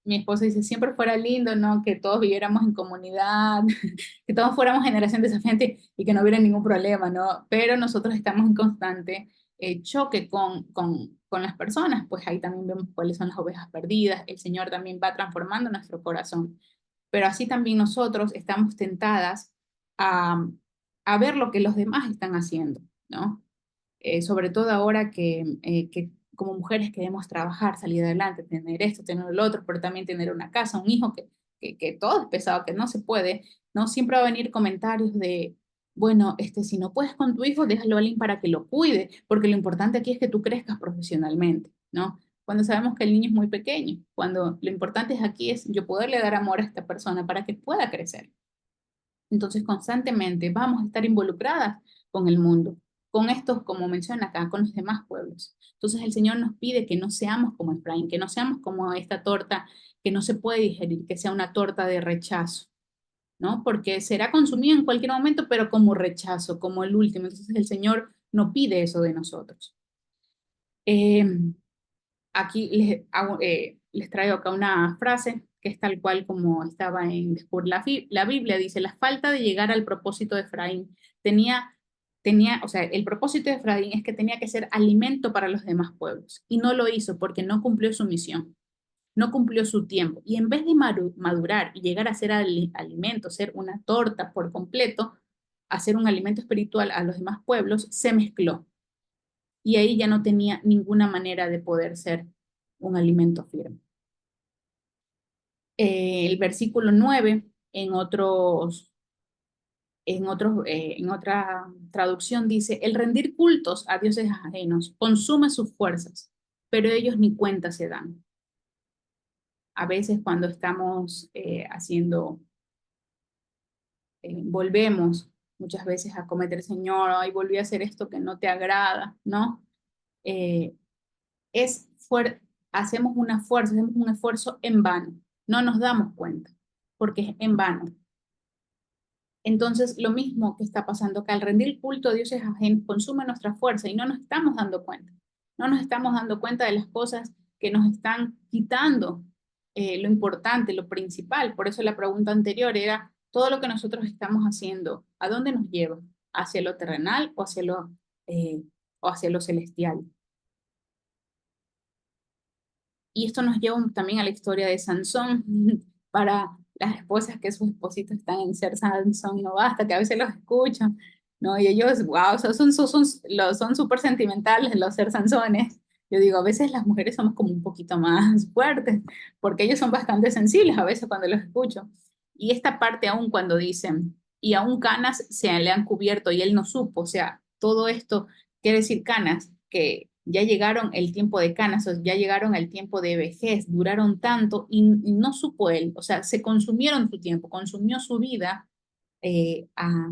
Mi esposo dice, siempre fuera lindo, ¿no? Que todos viviéramos en comunidad, que todos fuéramos generación desafiante y que no hubiera ningún problema, ¿no? Pero nosotros estamos en constante choque con las personas, pues ahí también vemos cuáles son las ovejas perdidas, el Señor también va transformando nuestro corazón, pero así también nosotros estamos tentadas a, a ver lo que los demás están haciendo, ¿no? Sobre todo ahora que como mujeres queremos trabajar, salir adelante, tener esto, tener lo otro, pero también tener una casa, un hijo, que todo es pesado, que no se puede, ¿no? Siempre va a venir comentarios de, bueno, si no puedes con tu hijo, déjalo a alguien para que lo cuide, porque lo importante aquí es que tú crezcas profesionalmente, ¿no? Cuando sabemos que el niño es muy pequeño, cuando lo importante es aquí es yo poderle dar amor a esta persona para que pueda crecer. Entonces, constantemente vamos a estar involucradas con el mundo, con estos, como menciona acá, con los demás pueblos. Entonces, el Señor nos pide que no seamos como Efraín, que no seamos como esta torta que no se puede digerir, que sea una torta de rechazo, ¿no? Porque será consumida en cualquier momento, pero como rechazo, como el último. Entonces, el Señor no pide eso de nosotros. Eh, Aquí les traigo acá una frase que es tal cual como estaba en la Biblia, dice, la falta de llegar al propósito de Efraín o sea, el propósito de Efraín es que tenía que ser alimento para los demás pueblos y no lo hizo porque no cumplió su misión, no cumplió su tiempo y en vez de madurar y llegar a ser alimento, ser una torta por completo, hacer un alimento espiritual a los demás pueblos, se mezcló y ahí ya no tenía ninguna manera de poder ser un alimento firme. El versículo 9 en otra traducción dice, el rendir cultos a dioses ajenos consume sus fuerzas, pero ellos ni cuenta se dan. A veces cuando estamos volvemos muchas veces a cometer, Señor, ay, volví a hacer esto que no te agrada, ¿no? Eh, es hacemos una fuerza, hacemos un esfuerzo en vano, no nos damos cuenta, porque es en vano. Entonces, lo mismo que está pasando que al rendir culto a dioses ajenos consume nuestra fuerza y no nos estamos dando cuenta. No nos estamos dando cuenta de las cosas que nos están quitando lo importante, lo principal. Por eso la pregunta anterior era, todo lo que nosotros estamos haciendo, ¿a dónde nos lleva? ¿Hacia lo terrenal eh, o hacia lo celestial? Y esto nos lleva también a la historia de Sansón, para las esposas que sus espositos están en ser Sansón, no basta, que a veces los escuchan, ¿no? Y ellos, wow, son súper sentimentales los ser Sansones. Yo digo, a veces las mujeres somos como un poquito más fuertes, porque ellos son bastante sensibles a veces cuando los escucho. Y esta parte aún cuando dicen, y aún canas se le han cubierto y él no supo, o sea, todo esto quiere decir canas, que ya llegaron el tiempo de canas, o ya llegaron el tiempo de vejez, duraron tanto y no supo él, o sea, se consumieron su tiempo, consumió su vida eh, a-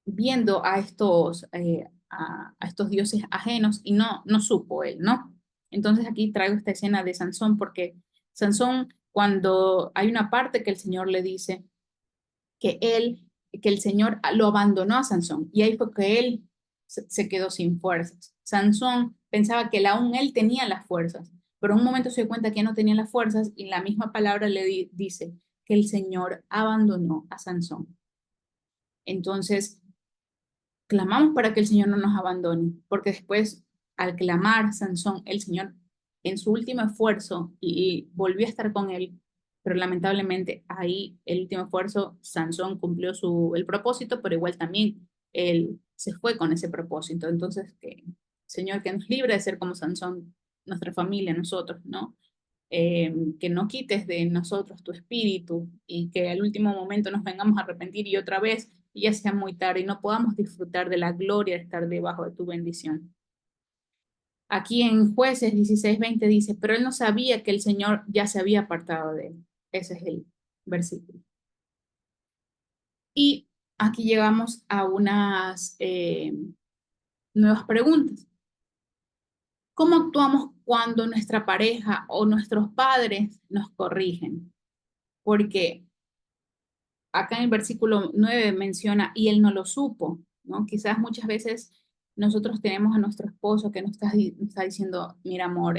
viendo a estos dioses ajenos y no supo él, ¿no? Entonces aquí traigo esta escena de Sansón porque Sansón, cuando hay una parte que el Señor le dice, que el Señor lo abandonó a Sansón. Y ahí fue que él se quedó sin fuerzas. Sansón pensaba que aún él tenía las fuerzas, pero en un momento se dio cuenta que no tenía las fuerzas y la misma palabra le dice que el Señor abandonó a Sansón. Entonces, clamamos para que el Señor no nos abandone, porque después, al clamar Sansón, el Señor en su último esfuerzo y volvió a estar con él, pero lamentablemente ahí el último esfuerzo, Sansón cumplió el propósito, pero igual también él se fue con ese propósito. Entonces, Señor, que nos libre de ser como Sansón, nuestra familia, nosotros, ¿no? Que no quites de nosotros tu espíritu y que al último momento nos vengamos a arrepentir y otra vez y ya sea muy tarde y no podamos disfrutar de la gloria de estar debajo de tu bendición. Aquí en Jueces 16:20 dice, pero él no sabía que el Señor ya se había apartado de él. Ese es el versículo. Y aquí llegamos a unas nuevas preguntas. ¿Cómo actuamos cuando nuestra pareja o nuestros padres nos corrigen? Porque acá en el versículo 9 menciona, y él no lo supo, ¿no? Quizás muchas veces nosotros tenemos a nuestro esposo que nos está diciendo, mira amor,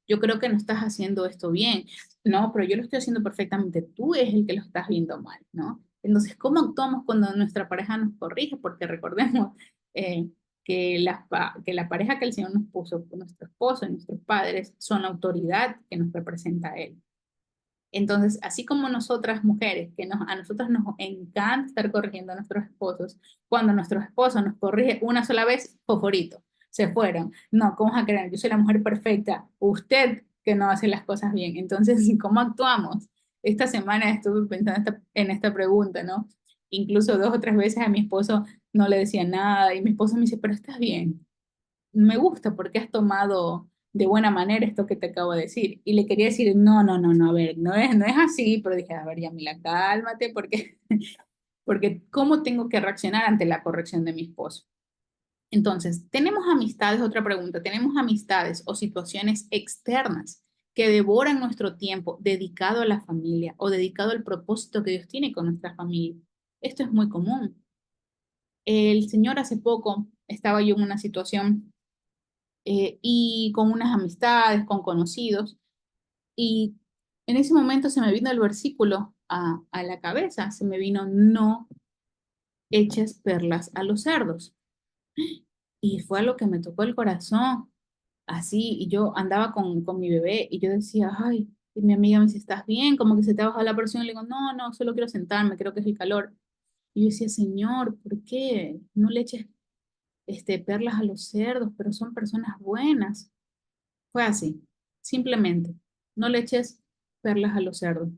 yo creo que no estás haciendo esto bien, no, pero yo lo estoy haciendo perfectamente, tú es el que lo estás viendo mal, ¿no? Entonces, ¿cómo actuamos cuando nuestra pareja nos corrige? Porque recordemos que la pareja que el Señor nos puso, nuestro esposo y nuestros padres, son la autoridad que nos representa a Él. Entonces, así como nosotras mujeres, a nosotros nos encanta estar corrigiendo a nuestros esposos, cuando nuestro esposo nos corrige una sola vez, favorito, se fueron. No, ¿cómo vas a creer? Yo soy la mujer perfecta, usted que no hace las cosas bien. Entonces, ¿cómo actuamos? Esta semana estuve pensando en esta pregunta, ¿no? Incluso 2 o 3 veces a mi esposo no le decía nada y mi esposo me dice, pero estás bien, me gusta porque has tomado de buena manera esto que te acabo de decir. Y le quería decir, no, no, no, no, a ver, no es así, pero dije, a ver, Yamila, cálmate, porque, porque ¿cómo tengo que reaccionar ante la corrección de mi esposo? Entonces, tenemos amistades, otra pregunta, tenemos amistades o situaciones externas que devoran nuestro tiempo dedicado a la familia o dedicado al propósito que Dios tiene con nuestra familia. Esto es muy común. El Señor hace poco estaba yo en una situación y con unas amistades, con conocidos. Y en ese momento se me vino el versículo a la cabeza, se me vino, no eches perlas a los cerdos. Y fue lo que me tocó el corazón, así, y yo andaba con mi bebé y yo decía, ay, y mi amiga me dice, ¿estás bien? Como que se te baja la presión. Le digo, no, no, solo quiero sentarme, creo que es el calor. Y yo decía, Señor, ¿por qué no le eches perlas a los cerdos? Pero son personas buenas. Fue así, simplemente. No le eches perlas a los cerdos.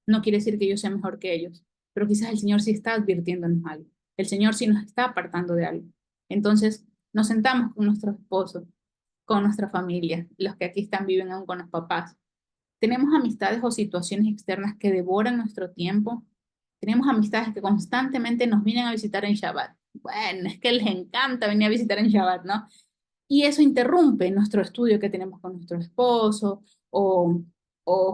No quiere decir que yo sea mejor que ellos, pero quizás el Señor sí está advirtiéndonos algo. El Señor sí nos está apartando de algo. Entonces, nos sentamos con nuestro esposo, con nuestra familia, los que aquí están viven aún con los papás. Tenemos amistades o situaciones externas que devoran nuestro tiempo. Tenemos amistades que constantemente nos vienen a visitar en Shabbat. Bueno, es que les encanta venir a visitar en Shabbat, ¿no? Y eso interrumpe nuestro estudio que tenemos con nuestro esposo o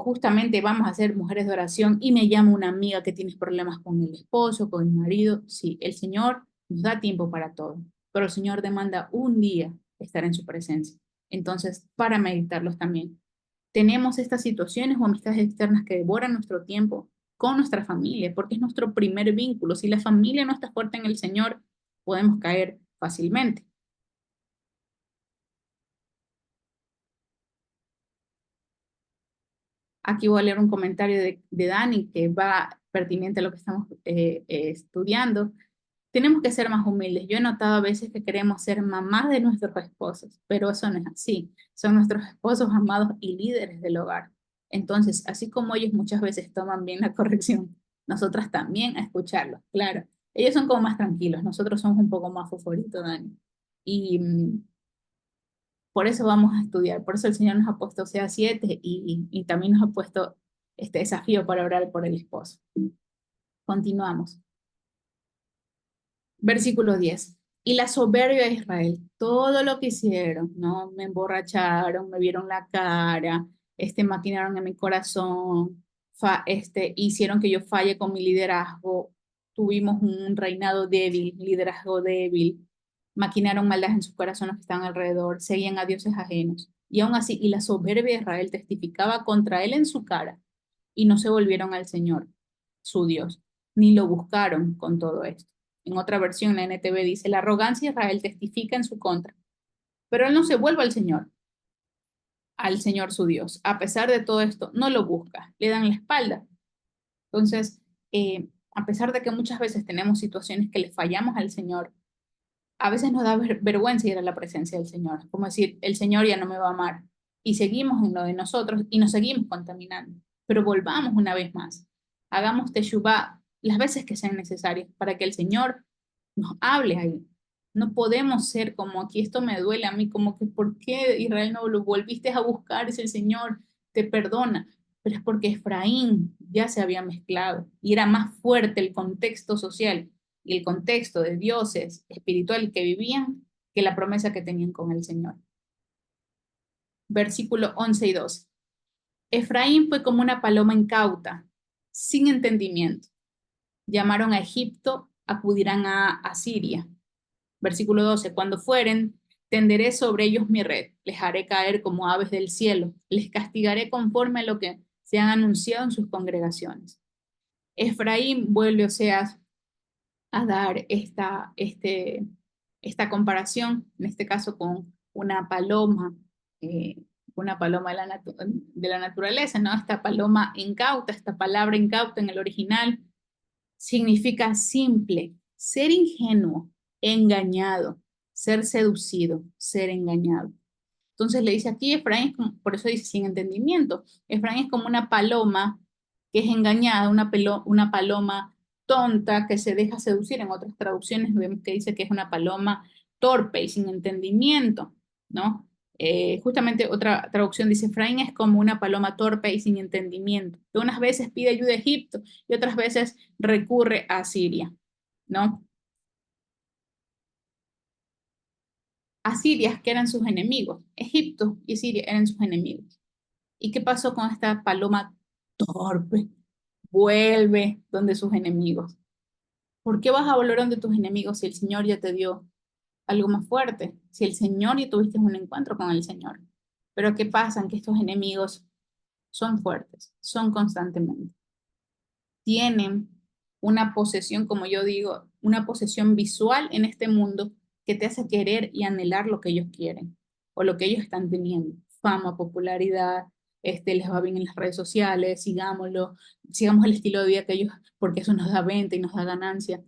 justamente vamos a ser mujeres de oración y me llama una amiga que tiene problemas con el esposo, con el marido. Sí, el Señor nos da tiempo para todo, pero el Señor demanda un día estar en su presencia. Entonces, para meditarlos también. Tenemos estas situaciones o amistades externas que devoran nuestro tiempo con nuestra familia, porque es nuestro primer vínculo. Si la familia no está fuerte en el Señor, podemos caer fácilmente. Aquí voy a leer un comentario de Dani que va pertinente a lo que estamos estudiando. Tenemos que ser más humildes. Yo he notado a veces que queremos ser mamás de nuestros esposos, pero eso no es así. Son nuestros esposos amados y líderes del hogar. Entonces, así como ellos muchas veces toman bien la corrección, nosotras también a escucharlos, claro. Ellos son como más tranquilos, nosotros somos un poco más fosforitos, Dani. Y por eso vamos a estudiar, por eso el Señor nos ha puesto sea 7 y también nos ha puesto este desafío para orar por el esposo. Continuamos. Versículo 10. Y la soberbia de Israel, todo lo que hicieron, ¿no? Me emborracharon, me vieron la cara, maquinaron en mi corazón, hicieron que yo falle con mi liderazgo, tuvimos un reinado débil, liderazgo débil, maquinaron maldad en sus corazones que estaban alrededor, seguían a dioses ajenos. Y aún así, y la soberbia de Israel testificaba contra él en su cara, y no se volvieron al Señor, su Dios, ni lo buscaron con todo esto. En otra versión, la NTV dice, la arrogancia de Israel testifica en su contra, pero él no se vuelve al Señor su Dios. A pesar de todo esto, no lo busca, le dan la espalda. Entonces, a pesar de que muchas veces tenemos situaciones que le fallamos al Señor, a veces nos da vergüenza ir a la presencia del Señor, como decir, el Señor ya no me va a amar. Y seguimos en lo de nosotros y nos seguimos contaminando. Pero volvamos una vez más. Hagamos teshuvá las veces que sean necesarias para que el Señor nos hable ahí. No podemos ser como aquí, esto me duele a mí, como que ¿por qué Israel no lo volviste a buscar? Si el Señor te perdona. Pero es porque Efraín ya se había mezclado y era más fuerte el contexto social y el contexto de dioses espirituales que vivían que la promesa que tenían con el Señor. Versículo 11 y 12. Efraín fue como una paloma incauta, sin entendimiento. Llamaron a Egipto, acudirán a Asiria. Versículo 12. Cuando fueren, tenderé sobre ellos mi red, les haré caer como aves del cielo, les castigaré conforme a lo que se han anunciado en sus congregaciones. Efraín vuelve, o sea, a dar esta comparación, en este caso con una paloma de la naturaleza, ¿no? Esta paloma incauta, esta palabra incauta en el original significa simple, ser ingenuo, engañado, ser seducido, ser engañado. Entonces le dice aquí, Efraín, por eso dice sin entendimiento, Efraín es como una paloma que es engañada, una paloma tonta que se deja seducir. En otras traducciones vemos que dice que es una paloma torpe y sin entendimiento, ¿no? Justamente otra traducción dice, Efraín es como una paloma torpe y sin entendimiento, que unas veces pide ayuda a Egipto y otras veces recurre a Siria, ¿no? Asiria, que eran sus enemigos, Egipto y Siria eran sus enemigos. ¿Y qué pasó con esta paloma torpe? Vuelve donde sus enemigos. ¿Por qué vas a volver donde tus enemigos si el Señor ya te dio algo más fuerte? Si el Señor ya tuviste un encuentro con el Señor. Pero ¿qué pasa? Que estos enemigos son fuertes, son constantemente. Tienen una posesión, como yo digo, una posesión visual en este mundo que te hace querer y anhelar lo que ellos quieren o lo que ellos están teniendo. Fama, popularidad, les va bien en las redes sociales, sigámoslo, sigamos el estilo de vida que ellos, porque eso nos da venta y nos da ganancia.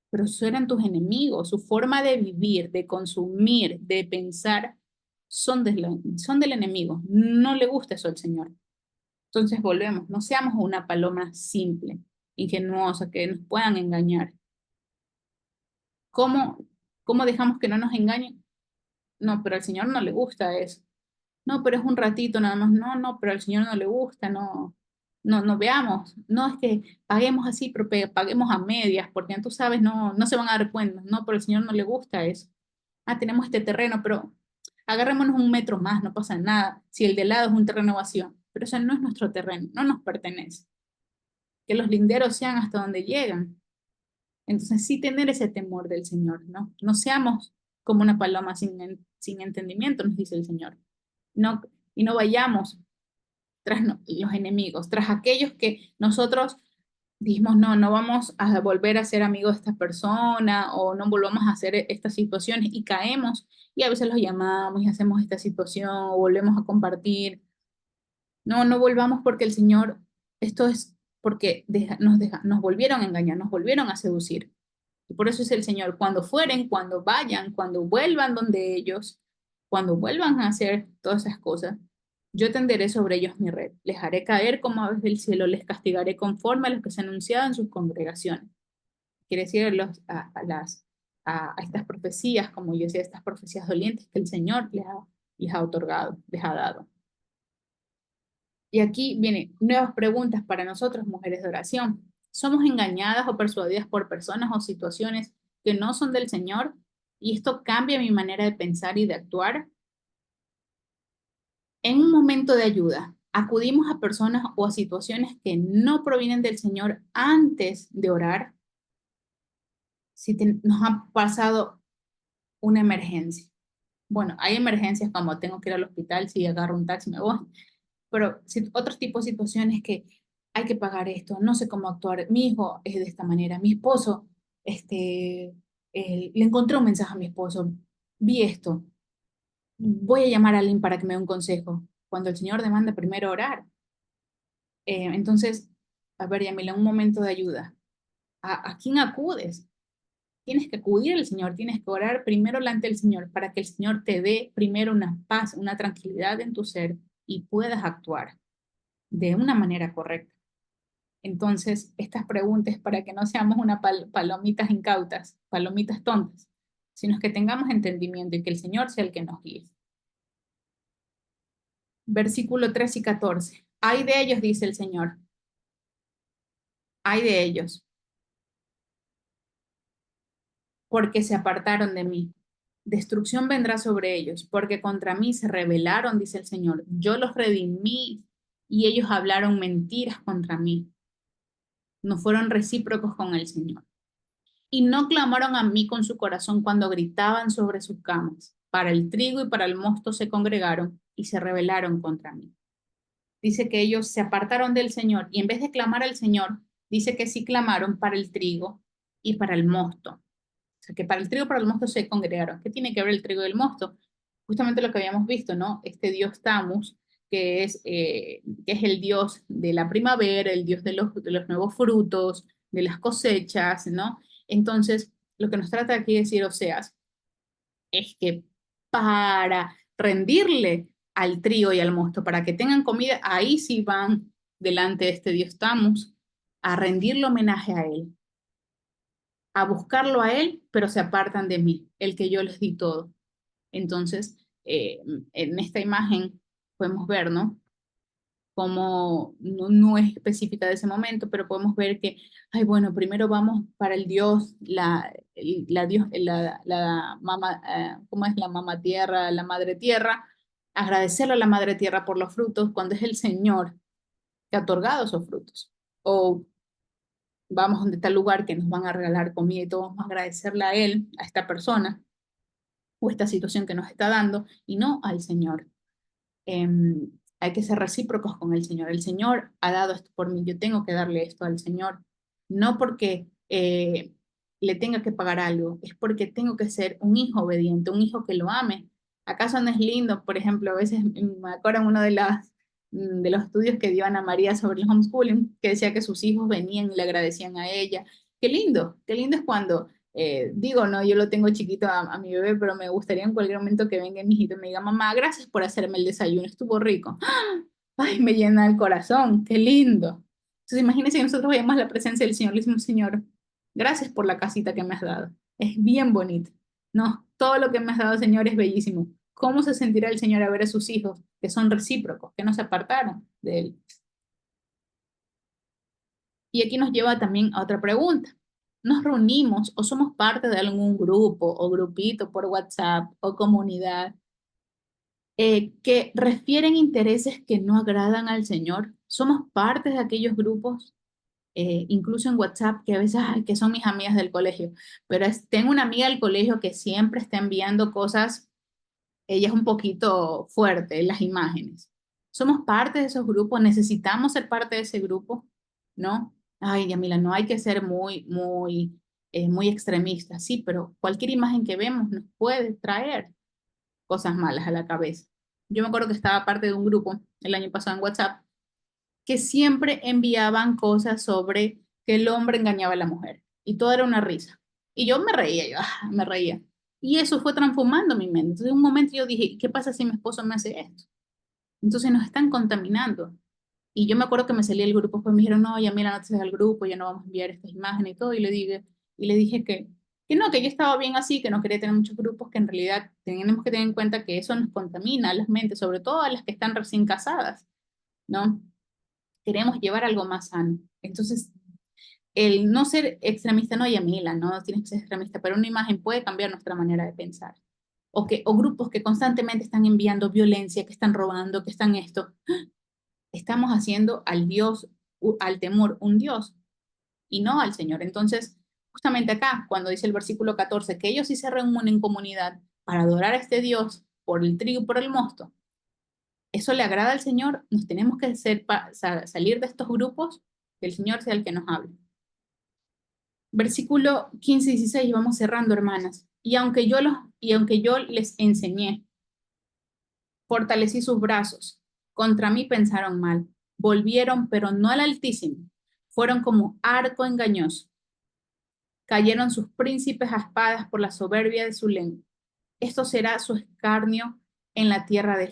Pero esos eran tus enemigos, su forma de vivir, de consumir, de pensar, son del enemigo. No le gusta eso al Señor. Entonces volvemos, no seamos una paloma simple, ingenuosa, que nos puedan engañar. ¿Cómo, cómo dejamos que no nos engañen? No, pero al Señor no le gusta eso. No, pero es un ratito nada más. No, no, pero al Señor no le gusta, no, no, no veamos. No es que paguemos así, pero paguemos a medias, porque tú sabes, no, no se van a dar cuenta. No, pero al Señor no le gusta eso. Ah, tenemos este terreno, pero agarrémonos un metro más, no pasa nada. Si el de lado es un terreno vacío, pero ese no es nuestro terreno, no nos pertenece. Que los linderos sean hasta donde llegan. Entonces sí tener ese temor del Señor, ¿no? No seamos como una paloma sin entendimiento, nos dice el Señor. No, y no vayamos tras los enemigos, tras aquellos que nosotros dijimos, no, no vamos a volver a ser amigos de esta persona o no volvamos a hacer estas situaciones y caemos y a veces los llamamos y hacemos esta situación o volvemos a compartir. No, no volvamos porque el Señor, esto es porque nos volvieron a engañar, nos volvieron a seducir. Y por eso es el Señor, cuando fueren, cuando vayan, cuando vuelvan donde ellos, cuando vuelvan a hacer todas esas cosas, yo tenderé sobre ellos mi red, les haré caer como aves del cielo, les castigaré conforme a lo que se ha anunciado en sus congregaciones. Quiere decir a estas profecías, como yo decía, estas profecías dolientes que el Señor les ha otorgado, les ha dado. Y aquí vienen nuevas preguntas para nosotros, mujeres de oración. ¿Somos engañadas o persuadidas por personas o situaciones que no son del Señor? ¿Y esto cambia mi manera de pensar y de actuar? En un momento de ayuda, acudimos a personas o a situaciones que no provienen del Señor antes de orar. si nos ha pasado una emergencia. Bueno, hay emergencias como tengo que ir al hospital, si agarro un taxi me voy, pero si, otros tipos de situaciones que hay que pagar esto, no sé cómo actuar, mi hijo es de esta manera, mi esposo, le encontré un mensaje a mi esposo, vi esto, voy a llamar a alguien para que me dé un consejo, cuando el Señor demanda primero orar. Entonces, a ver, Yamila, un momento de ayuda. ¿A quién acudes? Tienes que acudir al Señor, tienes que orar primero delante del Señor para que el Señor te dé primero una paz, una tranquilidad en tu ser y puedas actuar de una manera correcta. Entonces, estas preguntas para que no seamos una palomitas incautas, palomitas tontas, sino que tengamos entendimiento y que el Señor sea el que nos guíe. Versículo 3 y 14. Hay de ellos, dice el Señor, hay de ellos, porque se apartaron de mí. Destrucción vendrá sobre ellos, porque contra mí se rebelaron, dice el Señor. Yo los redimí y ellos hablaron mentiras contra mí. No fueron recíprocos con el Señor. Y no clamaron a mí con su corazón cuando gritaban sobre sus camas. Para el trigo y para el mosto se congregaron y se rebelaron contra mí. Dice que ellos se apartaron del Señor y en vez de clamar al Señor, dice que sí clamaron para el trigo y para el mosto. O sea, que para el trigo y para el mosto se congregaron. ¿Qué tiene que ver el trigo y el mosto? Justamente lo que habíamos visto, ¿no? Este dios Tamus, que es el dios de la primavera, el dios de los nuevos frutos, de las cosechas, ¿no? Entonces, lo que nos trata aquí de decir Oseas es que para rendirle al trigo y al mosto, para que tengan comida, ahí sí van delante de este dios Tamus a rendirle homenaje a él, a buscarlo a él, pero se apartan de mí, el que yo les di todo. Entonces, en esta imagen podemos ver, ¿no? Como no es específica de ese momento, pero podemos ver que, ay, bueno, primero vamos para el Dios, la mamá, ¿cómo es la mamá tierra, la madre tierra? Agradecerle a la madre tierra por los frutos cuando es el Señor que ha otorgado esos frutos. O vamos a tal lugar que nos van a regalar comida y todos vamos a agradecerle a Él, a esta persona o esta situación que nos está dando y no al Señor. Eh, Hay que ser recíprocos con el Señor. El Señor ha dado esto por mí, yo tengo que darle esto al Señor, no porque le tenga que pagar algo, es porque tengo que ser un hijo obediente, un hijo que lo ame. ¿Acaso no es lindo? Por ejemplo, a veces me acuerdo uno de los estudios que dio Ana María sobre el homeschooling, que decía que sus hijos venían y le agradecían a ella. Qué lindo es cuando digo, no, yo lo tengo chiquito a mi bebé, pero me gustaría en cualquier momento que venga mi hijito y me diga, mamá, gracias por hacerme el desayuno, estuvo rico. Ay, me llena el corazón, qué lindo. Entonces, imagínense que nosotros veamos la presencia del Señor, le decimos, Señor, gracias por la casita que me has dado. Es bien bonito. No, todo lo que me has dado, Señor, es bellísimo. ¿Cómo se sentirá el Señor a ver a sus hijos que son recíprocos, que no se apartaron de Él? Y aquí nos lleva también a otra pregunta. ¿Nos reunimos o somos parte de algún grupo o grupito por WhatsApp o comunidad que refieren intereses que no agradan al Señor? ¿Somos parte de aquellos grupos, incluso en WhatsApp, que a veces, ay, que son mis amigas del colegio, pero tengo una amiga del colegio que siempre está enviando cosas, ella es un poquito fuerte en las imágenes. ¿Somos parte de esos grupos? ¿Necesitamos ser parte de ese grupo? ¿No? Ay, Yamila, no hay que ser muy extremista, sí, pero cualquier imagen que vemos nos puede traer cosas malas a la cabeza. Yo me acuerdo que estaba parte de un grupo el año pasado en WhatsApp que siempre enviaban cosas sobre que el hombre engañaba a la mujer y todo era una risa. Y yo me reía, me reía. Y eso fue transformando mi mente. Entonces, en un momento yo dije, ¿qué pasa si mi esposo me hace esto? Entonces nos están contaminando. Y yo me acuerdo que me salí del grupo, pues me dijeron, no, ya mira, no te salgas del grupo, ya no vamos a enviar estas imágenes y todo. Y le dije que no, que yo estaba bien así, que no quería tener muchos grupos, que en realidad tenemos que tener en cuenta que eso nos contamina a las mentes, sobre todo a las que están recién casadas, ¿no? Queremos llevar algo más sano. Entonces, el no ser extremista, no, Yamila, no tienes que ser extremista, pero una imagen puede cambiar nuestra manera de pensar. O grupos que constantemente están enviando violencia, que están robando, que están esto. Estamos haciendo al Dios, al temor, un Dios y no al Señor. Entonces, justamente acá, cuando dice el versículo 14, que ellos sí se reúnen en comunidad para adorar a este Dios por el trigo y por el mosto, ¿eso le agrada al Señor? Nos tenemos que salir de estos grupos, que el Señor sea el que nos hable. Versículo 15 y 16, vamos cerrando, hermanas. Y aunque yo les enseñé, fortalecí sus brazos, contra mí pensaron mal, volvieron, pero no al Altísimo, fueron como arco engañoso. Cayeron sus príncipes a espadas por la soberbia de su lengua. Esto será su escarnio en la tierra de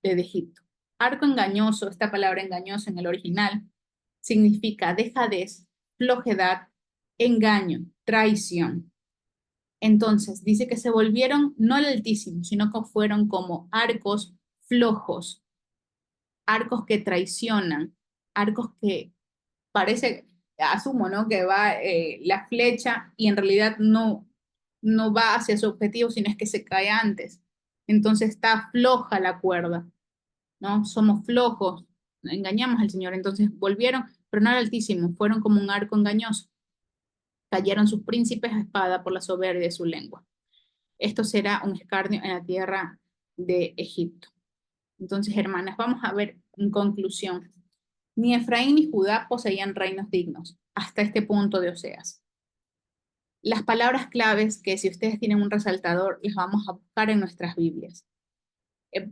Egipto. Arco engañoso, esta palabra engañoso en el original, significa dejadez, flojedad, engaño, traición. Entonces, dice que se volvieron no al Altísimo, sino que fueron como arcos flojos, arcos que traicionan, arcos que parece, asumo, ¿no? Que va la flecha y en realidad no va hacia su objetivo, sino es que se cae antes. Entonces está floja la cuerda, ¿no? Somos flojos, engañamos al Señor. Entonces volvieron, pero no al Altísimo, fueron como un arco engañoso. Cayeron sus príncipes a espada por la soberbia de su lengua. Esto será un escarnio en la tierra de Egipto. Entonces, hermanas, vamos a ver en conclusión. Ni Efraín ni Judá poseían reinos dignos hasta este punto de Oseas. Las palabras claves que si ustedes tienen un resaltador, las vamos a buscar en nuestras Biblias.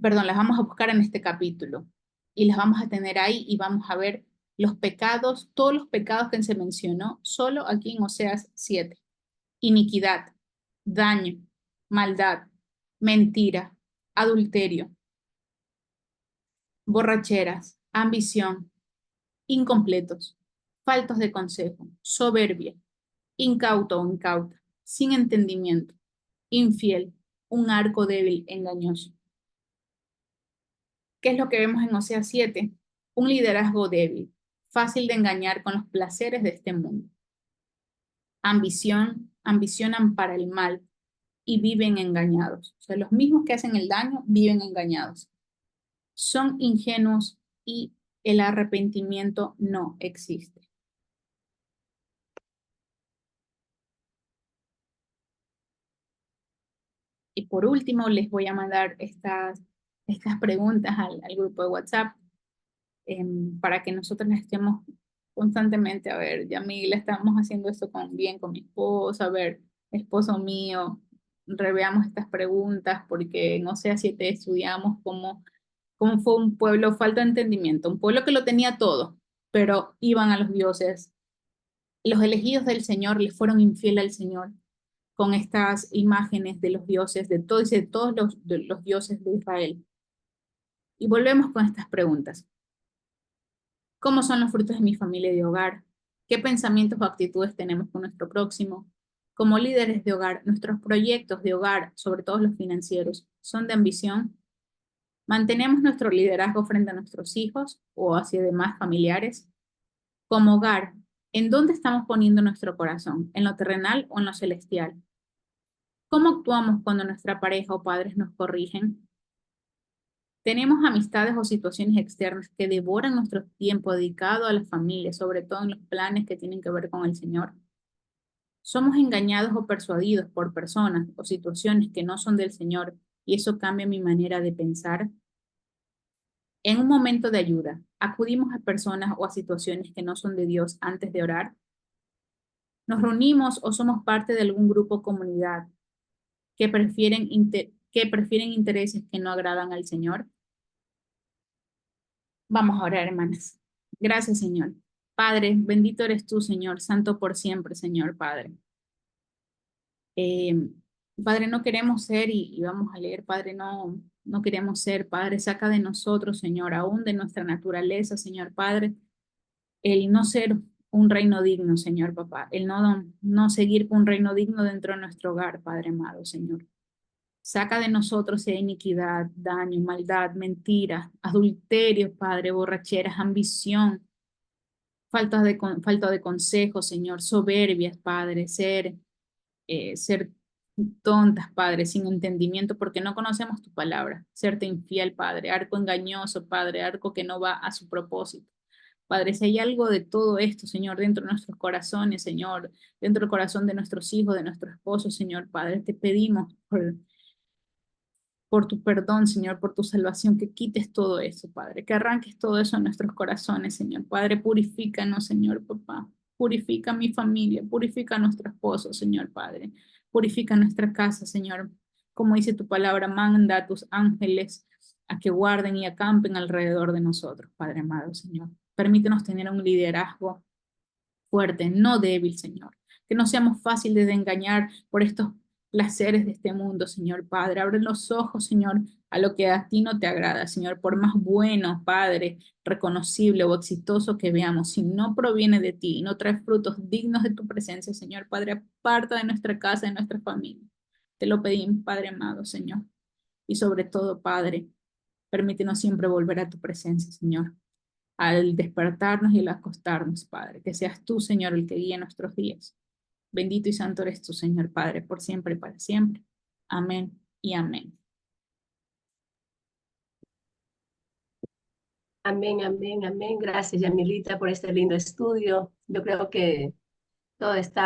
Perdón, las vamos a buscar en este capítulo y las vamos a tener ahí y vamos a ver los pecados, todos los pecados que se mencionó solo aquí en Oseas 7. Iniquidad, daño, maldad, mentira, adulterio, borracheras, ambición, incompletos, faltos de consejo, soberbia, incauto o incauta, sin entendimiento, infiel, un arco débil, engañoso. ¿Qué es lo que vemos en Oseas 7? Un liderazgo débil, fácil de engañar con los placeres de este mundo. Ambicionan para el mal y viven engañados. O sea, los mismos que hacen el daño viven engañados. Son ingenuos y el arrepentimiento no existe. Y por último, les voy a mandar estas preguntas al grupo de WhatsApp para que nosotros las estemos constantemente, a ver, Yamila, estamos haciendo esto bien con mi esposo, a ver, esposo mío, reveamos estas preguntas porque no sé si te estudiamos cómo fue un pueblo, falta de entendimiento, un pueblo que lo tenía todo, pero iban a los dioses. Los elegidos del Señor le fueron infiel al Señor con estas imágenes de los dioses, de todos los dioses de Israel. Y volvemos con estas preguntas. ¿Cómo son los frutos de mi familia y de hogar? ¿Qué pensamientos o actitudes tenemos con nuestro próximo? Como líderes de hogar, nuestros proyectos de hogar, sobre todo los financieros, ¿son de ambición? ¿Mantenemos nuestro liderazgo frente a nuestros hijos o hacia demás familiares? Como hogar, ¿en dónde estamos poniendo nuestro corazón? ¿En lo terrenal o en lo celestial? ¿Cómo actuamos cuando nuestra pareja o padres nos corrigen? ¿Tenemos amistades o situaciones externas que devoran nuestro tiempo dedicado a la familia, sobre todo en los planes que tienen que ver con el Señor? ¿Somos engañados o persuadidos por personas o situaciones que no son del Señor y eso cambia mi manera de pensar? En un momento de ayuda, ¿acudimos a personas o a situaciones que no son de Dios antes de orar? ¿Nos reunimos o somos parte de algún grupo o comunidad que prefieren intereses que no agradan al Señor? Vamos a orar, hermanas. Gracias, Señor. Padre, bendito eres tú, Señor, santo por siempre, Señor Padre. Eh, Padre, no queremos ser, y vamos a leer, Padre, no queremos ser, Padre, saca de nosotros, Señor, aún de nuestra naturaleza, Señor Padre, el no ser un reino digno, Señor Papá, el no seguir con un reino digno dentro de nuestro hogar, Padre amado, Señor. Saca de nosotros sea iniquidad, daño, maldad, mentira, adulterio, Padre, borracheras, ambición, falta de consejo, Señor, soberbias, Padre, ser tontas, Padre, sin entendimiento, porque no conocemos tu palabra, serte infiel, Padre, arco engañoso, Padre, arco que no va a su propósito. Padre, si hay algo de todo esto, Señor, dentro de nuestros corazones, Señor, dentro del corazón de nuestros hijos, de nuestro esposo, Señor, Padre, te pedimos por tu perdón, Señor, por tu salvación, que quites todo eso, Padre, que arranques todo eso en nuestros corazones, Señor. Padre, purifícanos, Señor, papá. Purifica mi familia, purifica a nuestro esposo, Señor, Padre. Purifica nuestra casa, Señor. Como dice tu palabra, manda a tus ángeles a que guarden y acampen alrededor de nosotros, Padre amado, Señor. Permítenos tener un liderazgo fuerte, no débil, Señor. Que no seamos fáciles de engañar por estos placeres de este mundo, Señor Padre. Abre los ojos, Señor, a lo que a ti no te agrada, Señor. Por más bueno, Padre, reconocible o exitoso que veamos, si no proviene de ti y no trae frutos dignos de tu presencia, Señor Padre, aparta de nuestra casa, de nuestra familia. Te lo pedimos, Padre amado, Señor. Y sobre todo, Padre, permítenos siempre volver a tu presencia, Señor, al despertarnos y al acostarnos, Padre. Que seas tú, Señor, el que guíe nuestros días. Bendito y santo eres tú, Señor Padre, por siempre y para siempre. Amén y amén. Amén, amén, amén. Gracias, Yamilita, por este lindo estudio. Yo creo que todo está